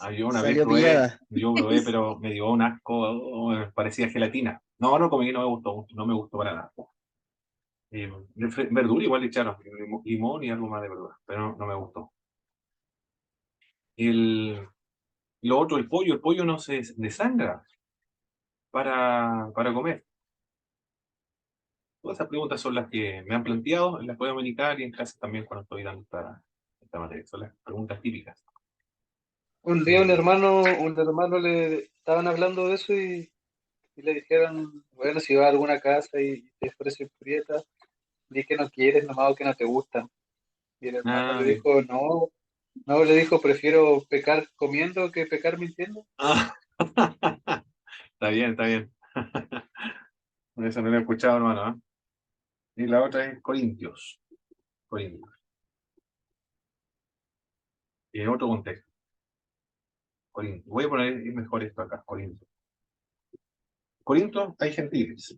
S1: Ah, yo una vez
S3: Salió pillada.
S1: probé, pero me dio un asco, parecía gelatina. No, no comí, no me gustó mucho, no me gustó para nada. Verdura igual le echaron, limón y algo más de verdura, pero no, no me gustó. El, lo otro, el pollo no se desangra para comer. Todas esas preguntas son las que me han planteado en la escuela dominical y en clase también cuando estoy dando esta materia. Son las preguntas típicas.
S2: Un día un hermano le estaban hablando de eso y le dijeron, bueno, si vas a alguna casa y te ofrecen prietas, di que no quieres nomás o que no te gustan. Y el hermano le
S1: Ah,
S2: dijo, no, no, le dijo, prefiero pecar comiendo que pecar mintiendo.
S1: ah. Está bien, está bien. Eso no lo he escuchado, hermano. ¿Eh? Y la otra es Corintios. Corintios. Y en otro contexto. Corintios. Voy a poner mejor esto acá, Corintios. Corintios hay gentiles.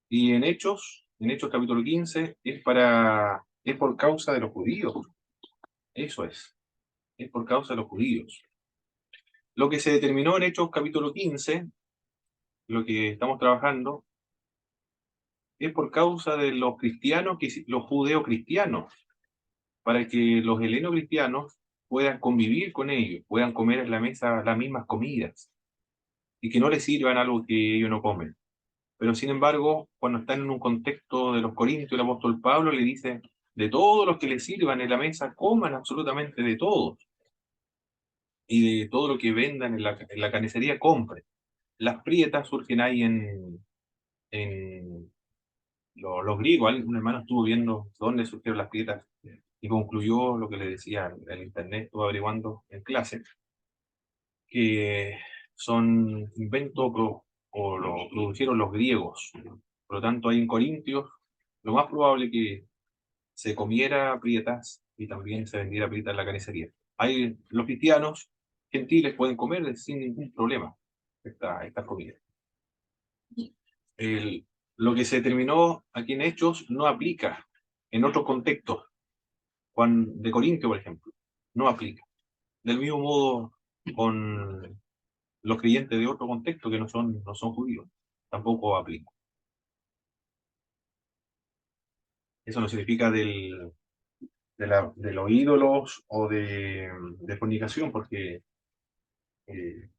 S1: Y en Hechos capítulo 15, es por causa de los judíos. Eso es por causa de los judíos. Lo que se determinó en Hechos capítulo 15, lo que estamos trabajando, es por causa de los cristianos, los judeocristianos, para que los heleno-cristianos puedan convivir con ellos, puedan comer en la mesa las mismas comidas, y que no les sirvan algo que ellos no comen. Pero sin embargo, cuando están en un contexto de los Corintios, el apóstol Pablo le dice, de todos los que les sirvan en la mesa, coman absolutamente de todos, y de todo lo que vendan en la carnicería, compren. Las prietas surgen ahí en los griegos. Un hermano estuvo viendo dónde surgieron las prietas y concluyó lo que le decía en internet, estuvo averiguando en clase, que son inventos o lo produjeron los griegos. Por lo tanto, ahí en Corintios, lo más probable que se comiera prietas y también se vendiera prietas en la carnicería. Ahí los cristianos gentiles pueden comer sin ningún problema esta comida. El, lo que se determinó aquí en Hechos no aplica en otros contextos. Juan de Corintio, por ejemplo, no aplica. Del mismo modo con los creyentes de otro contexto que no son judíos, tampoco aplica. Eso no significa de los ídolos o de fornicación, porque eh,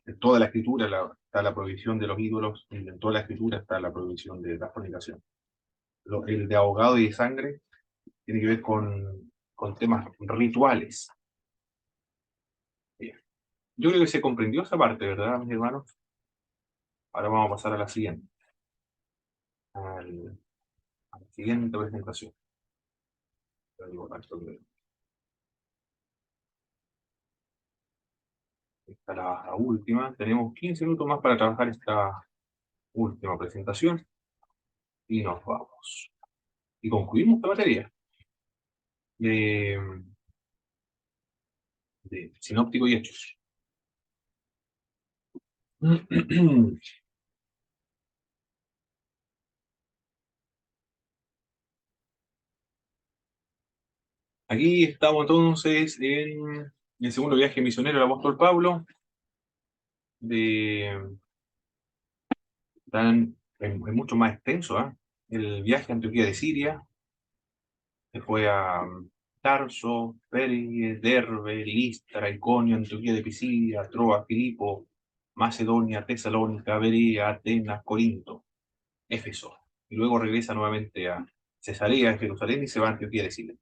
S1: en toda la escritura está la prohibición de los ídolos, y en toda la escritura está la prohibición de la fornicación. El de ahogado y de sangre tiene que ver con temas rituales. Bien. Yo creo que se comprendió esa parte, ¿verdad, mis hermanos? Ahora vamos a pasar a la siguiente, al- a la siguiente presentación. Esta es la última. Tenemos 15 minutos más para trabajar esta última presentación y nos vamos. Y concluimos esta materia de, de sinóptico y hechos. Aquí estamos entonces en el segundo viaje misionero del apóstol Pablo, es mucho más extenso, ¿eh? El viaje a Antioquía de Siria, se fue a Tarso, Perge, Derbe, Listra, Iconio, Antioquía de Pisidia, Troa, Filipo, Macedonia, Tesalónica, Berea, Atenas, Corinto, Éfeso. Y luego regresa nuevamente a Cesarea, en Jerusalén, y se va a Antioquía de Siria.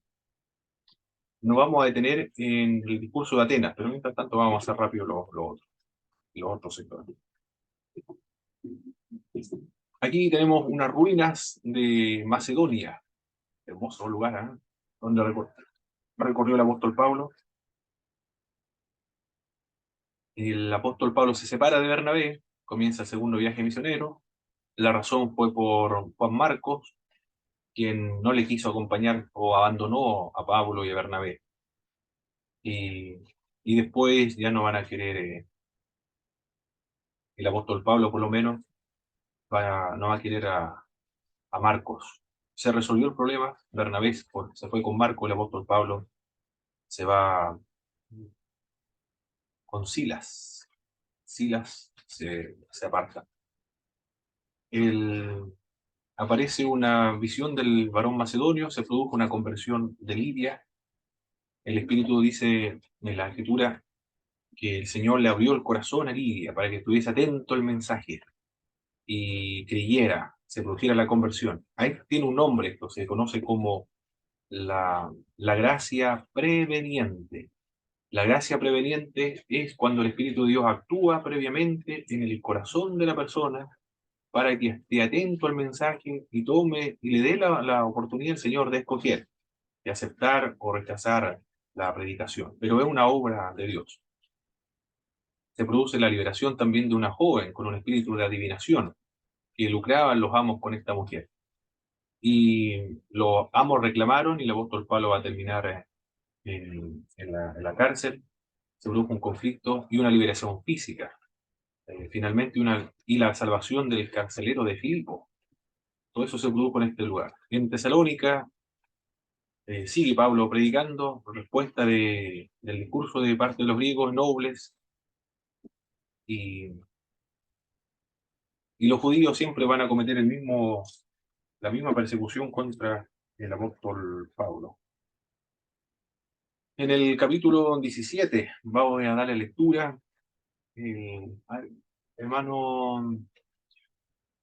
S1: Nos vamos a detener en el discurso de Atenas, pero mientras tanto vamos a hacer rápido los otros sectores. Aquí tenemos unas ruinas de Macedonia, hermoso lugar, ¿eh? Donde recorrió el apóstol Pablo. El apóstol Pablo se separa de Bernabé, comienza el segundo viaje misionero. La razón fue por Juan Marcos, quien no le quiso acompañar o abandonó a Pablo y a Bernabé. Y, y después ya no van a querer, el apóstol Pablo por lo menos, no va a querer a Marcos. Se resolvió el problema, Bernabé se fue con Marcos, el apóstol Pablo se va con Silas. Silas se aparta. Aparece una visión del varón macedonio, se produjo una conversión de Lidia. El Espíritu dice en la Escritura que el Señor le abrió el corazón a Lidia para que estuviese atento al mensaje y creyera, se produjera la conversión. Ahí tiene un nombre, esto se conoce como la gracia preveniente. La gracia preveniente es cuando el Espíritu de Dios actúa previamente en el corazón de la persona para que esté atento al mensaje y tome y le dé la oportunidad al Señor de escoger, de aceptar o rechazar la predicación. Pero es una obra de Dios. Se produce la liberación también de una joven con un espíritu de adivinación que lucraban los amos con esta mujer. Y los amos reclamaron y el apóstol Pablo va a terminar en la cárcel. Se produjo un conflicto y una liberación física. Finalmente, y la salvación del carcelero de Filipo. Todo eso se produjo en este lugar. En Tesalónica sigue Pablo predicando, respuesta del discurso de parte de los griegos nobles, y, y los judíos siempre van a cometer la misma persecución contra el apóstol Pablo. En el capítulo 17 vamos a darle lectura. A ver, hermano,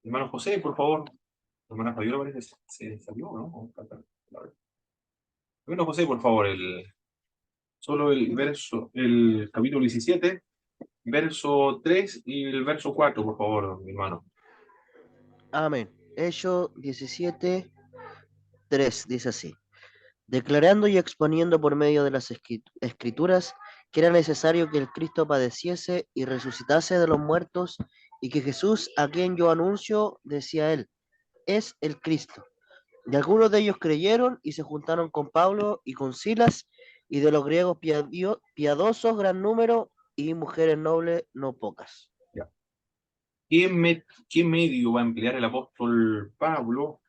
S1: hermano José, por favor. Hermana Fabiola parece que se salió, ¿no? Hermano José, por favor, solo el capítulo 17, verso 3 y el verso 4, por favor, mi hermano.
S3: Amén. Hechos 17, 3 dice así: declarando y exponiendo por medio de las escrituras que era necesario que el Cristo padeciese y resucitase de los muertos, y que Jesús, a quien yo anuncio, decía él, es el Cristo. Y algunos de ellos creyeron y se juntaron con Pablo y con Silas, y de los griegos piadosos gran número, y mujeres nobles no pocas.
S1: Ya. ¿Qué medio va a emplear el apóstol Pablo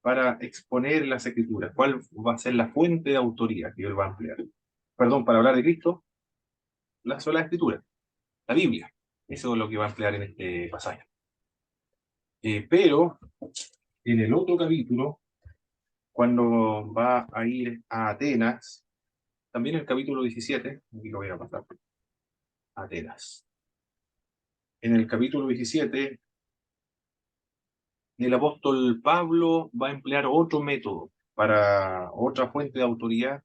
S1: para exponer las escrituras? ¿Cuál va a ser la fuente de autoría que él va a emplear? Perdón, para hablar de Cristo, la sola escritura, la Biblia. Eso es lo que va a emplear en este pasaje. Pero en el otro capítulo, cuando va a ir a Atenas, también el capítulo 17, aquí lo voy a pasar, Atenas. En el capítulo 17, el apóstol Pablo va a emplear otro método, para otra fuente de autoridad,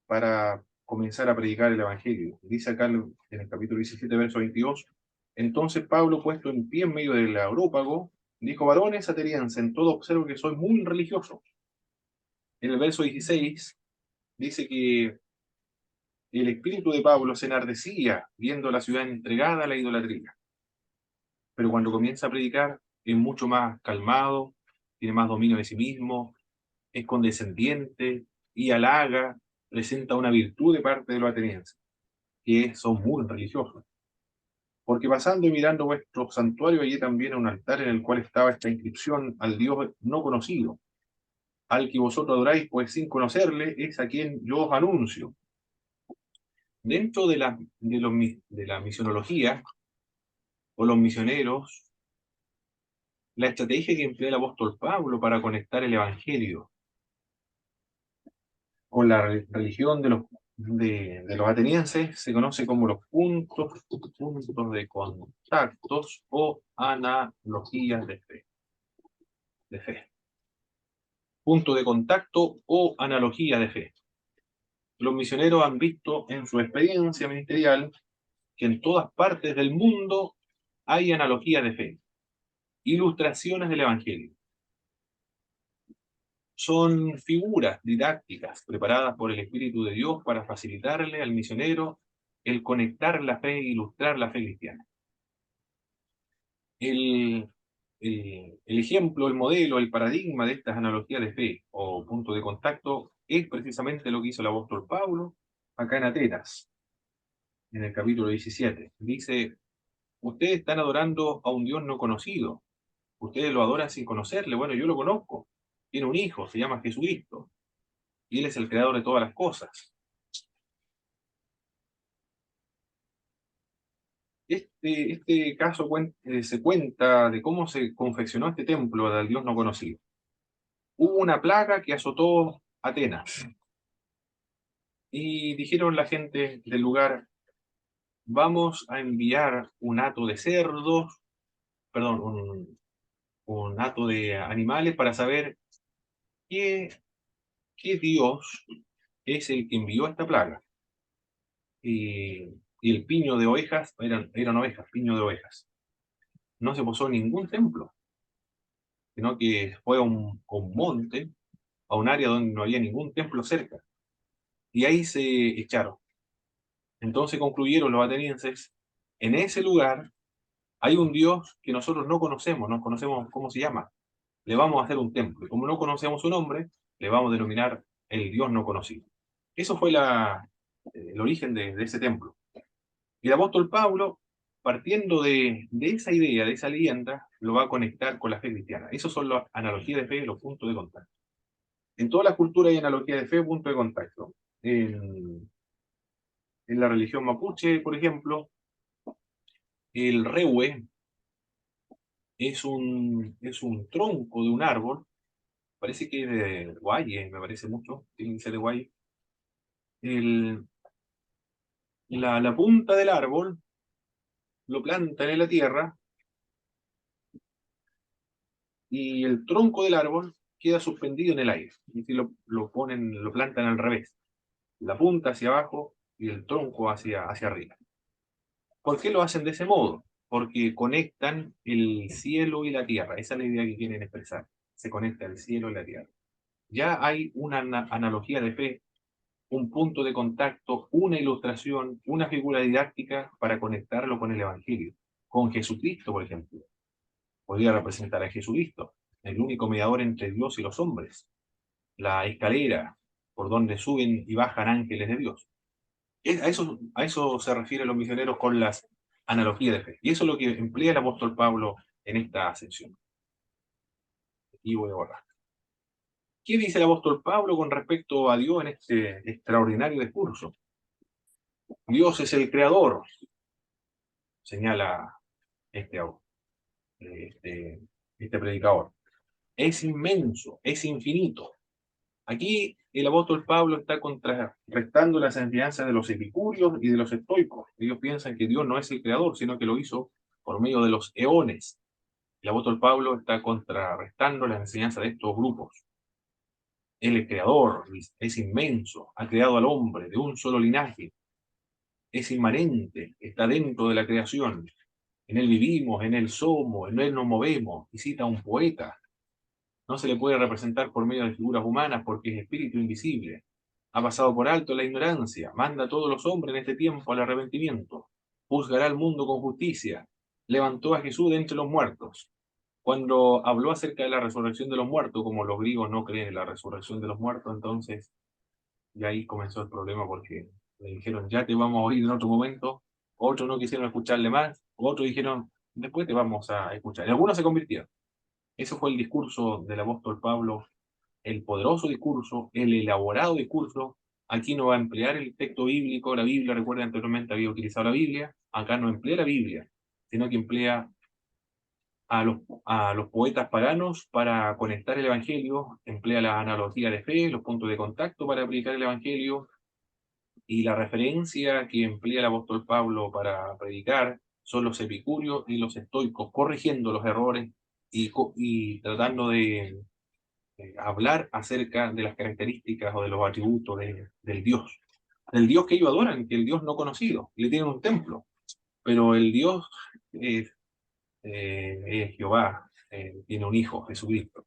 S1: para comenzar a predicar el Evangelio. Dice acá en el capítulo 17, verso 22, entonces Pablo, puesto en pie en medio del Areópago, dijo: varones atenienses, en todo observo que soy muy religioso. En el verso 16 dice que el espíritu de Pablo se enardecía viendo la ciudad entregada a la idolatría. Pero cuando comienza a predicar es mucho más calmado, tiene más dominio de sí mismo, es condescendiente y halaga, presenta una virtud de parte de los atenienses, que son muy religiosos. Porque pasando y mirando vuestro santuario, allí también un altar en el cual estaba esta inscripción: al Dios no conocido, al que vosotros adoráis, pues sin conocerle, es a quien yo os anuncio. Dentro de la misionología o los misioneros, la estrategia que emplea el apóstol Pablo para conectar el Evangelio con la religión de los atenienses se conoce como los puntos de contactos o analogías de fe. Punto de contacto o analogía de fe. Los misioneros han visto en su experiencia ministerial que en todas partes del mundo hay analogías de fe, ilustraciones del Evangelio. Son figuras didácticas preparadas por el Espíritu de Dios para facilitarle al misionero el conectar la fe e ilustrar la fe cristiana. El ejemplo, el modelo, el paradigma de estas analogías de fe o punto de contacto es precisamente lo que hizo el apóstol Pablo acá en Atenas, en el capítulo 17. Dice, ustedes están adorando a un Dios no conocido. Ustedes lo adoran sin conocerle. Bueno, yo lo conozco. Tiene un hijo, se llama Jesucristo. Y Él es el creador de todas las cosas. Este caso se cuenta de cómo se confeccionó este templo del Dios no conocido. Hubo una plaga que azotó Atenas. Y dijeron la gente del lugar, vamos a enviar un hato de cerdos, perdón, un hato de animales para saber qué Dios es el que envió esta plaga. Y el piño de ovejas, eran ovejas, piño de ovejas. No se posó en ningún templo, sino que fue a un monte, a un área donde no había ningún templo cerca. Y ahí se echaron. Entonces concluyeron los atenienses, en ese lugar hay un Dios que nosotros no conocemos cómo se llama. Le vamos a hacer un templo. Y como no conocemos su nombre, le vamos a denominar el Dios no conocido. Eso fue el origen de ese templo. Y el apóstol Pablo, partiendo de esa idea, de esa leyenda, lo va a conectar con la fe cristiana. Esos son las analogías de fe, los puntos de contacto. En toda la cultura hay analogía de fe, punto de contacto. En la religión mapuche, por ejemplo, el rehue es un tronco de un árbol, parece que es de guaye, me parece mucho, tiene que ser de guaye. La punta del árbol lo plantan en la tierra y el tronco del árbol queda suspendido en el aire. Y si lo plantan al revés. La punta hacia abajo y el tronco hacia arriba. ¿Por qué lo hacen de ese modo? Porque conectan el cielo y la tierra. Esa es la idea que quieren expresar. Se conecta el cielo y la tierra. Ya hay una analogía de fe, un punto de contacto, una ilustración, una figura didáctica para conectarlo con el Evangelio. Con Jesucristo, por ejemplo. Podría representar a Jesucristo, el único mediador entre Dios y los hombres. La escalera por donde suben y bajan ángeles de Dios. A eso se refieren los misioneros con las analogías de fe. Y eso es lo que emplea el apóstol Pablo en esta sección. Y voy a borrar. ¿Qué dice el apóstol Pablo con respecto a Dios en este extraordinario discurso? Dios es el creador, señala este predicador. Es inmenso, es infinito. Aquí el apóstol Pablo está contrarrestando las enseñanzas de los epicúreos y de los estoicos. Ellos piensan que Dios no es el creador, sino que lo hizo por medio de los eones. El apóstol Pablo está contrarrestando las enseñanzas de estos grupos. Él es creador, es inmenso, ha creado al hombre de un solo linaje, es inmanente, está dentro de la creación. En él vivimos, en él somos, en él nos movemos. Y cita a un poeta. No se le puede representar por medio de figuras humanas porque es espíritu invisible. Ha pasado por alto la ignorancia, manda a todos los hombres en este tiempo al arrepentimiento, juzgará al mundo con justicia, levantó a Jesús de entre los muertos. Cuando habló acerca de la resurrección de los muertos, como los griegos no creen en la resurrección de los muertos, entonces y ahí comenzó el problema porque le dijeron, ya te vamos a oír en otro momento, otros no quisieron escucharle más, otros dijeron, después te vamos a escuchar. Y algunos se convirtieron. Ese fue el discurso del apóstol Pablo, el poderoso discurso, el elaborado discurso. Aquí no va a emplear el texto bíblico, la Biblia, recuerden anteriormente había utilizado la Biblia, acá no emplea la Biblia, sino que emplea a los poetas paganos para conectar el Evangelio, emplea la analogía de fe, los puntos de contacto para aplicar el Evangelio, y la referencia que emplea el apóstol Pablo para predicar son los epicúreos y los estoicos, corrigiendo los errores y tratando de hablar acerca de las características o de los atributos del Dios que ellos adoran, que el Dios no conocido. Le tienen un templo, pero el Dios es Jehová, tiene un hijo, Jesucristo.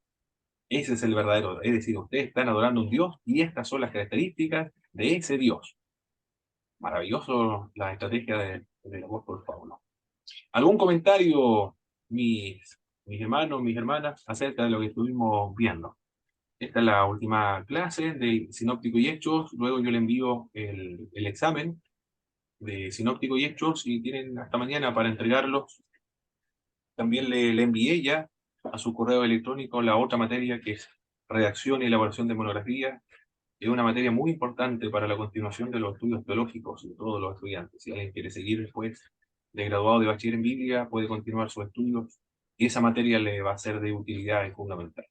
S1: Ese es el verdadero, es decir, ustedes están adorando a un Dios y estas son las características de ese Dios. Maravilloso la estrategia del apóstol Pablo. ¿Algún comentario, mis hermanos, mis hermanas, acerca de lo que estuvimos viendo? Esta es la última clase de Sinóptico y Hechos. Luego yo le envío el examen de Sinóptico y Hechos y tienen hasta mañana para entregarlos. También le envié ya a su correo electrónico la otra materia que es redacción y elaboración de monografía. Es una materia muy importante para la continuación de los estudios teológicos de todos los estudiantes. Si alguien quiere seguir después de graduado de bachiller en Biblia, puede continuar sus estudios y esa materia le va a ser de utilidad y fundamental.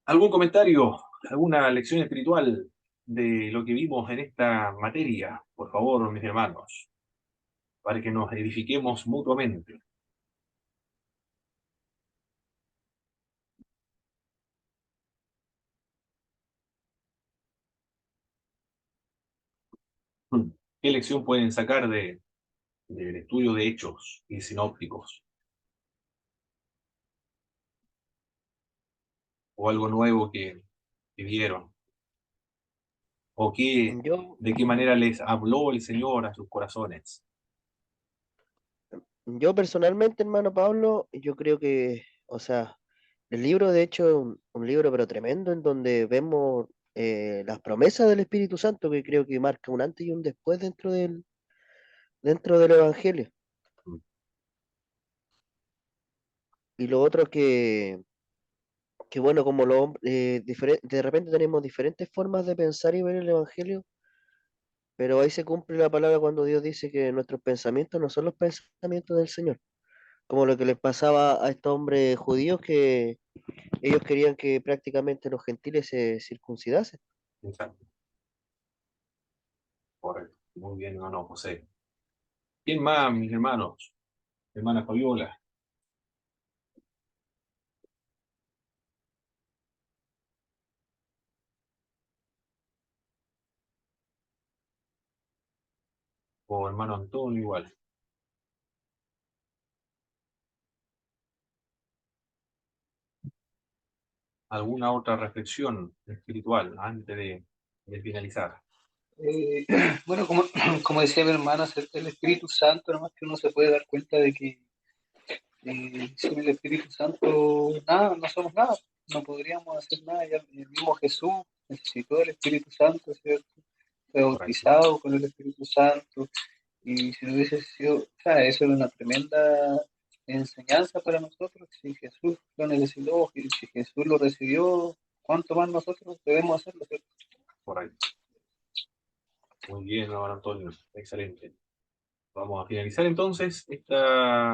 S1: ¿Algún comentario, alguna lección espiritual de lo que vimos en esta materia? Por favor, mis hermanos, para que nos edifiquemos mutuamente. ¿Qué lección pueden sacar del estudio de hechos y sinópticos? ¿O algo nuevo que vieron? ¿O
S3: Yo,
S1: de qué manera les habló el Señor a sus corazones?
S3: yo personalmente, hermano Pablo, yo creo que, o sea, el libro de hecho es un libro pero tremendo en donde vemos las promesas del Espíritu Santo que creo que marca un antes y un después dentro del Evangelio. Y lo otro que bueno, como de repente tenemos diferentes formas de pensar y ver el Evangelio, pero ahí se cumple la palabra cuando Dios dice que nuestros pensamientos no son los pensamientos del Señor, como lo que les pasaba a estos hombres judíos que ellos querían que prácticamente los gentiles se circuncidasen.
S1: Exacto, correcto. Muy bien, hermano José. ¿Quién más, mis hermanos? Hermana Fabiola, o hermano Antonio igual. ¿Alguna otra reflexión espiritual antes de finalizar?
S2: Eh, bueno, como decía mi hermano, acerca del Espíritu Santo, nomás que uno se puede dar cuenta de que sin el Espíritu Santo, nada, no somos nada, no podríamos hacer nada. Ya el mismo Jesús necesitó el Espíritu Santo, ¿cierto? Fue
S1: Correcto,
S2: bautizado con el Espíritu Santo, y si no hubiese sido, o sea, eso era una tremenda enseñanza para nosotros. Si Jesús lo necesitó, si Jesús lo recibió, ¿cuánto más nosotros debemos hacerlo, ¿cierto?
S1: correcto. Muy bien, hermano Antonio. Excelente. Vamos a finalizar entonces esta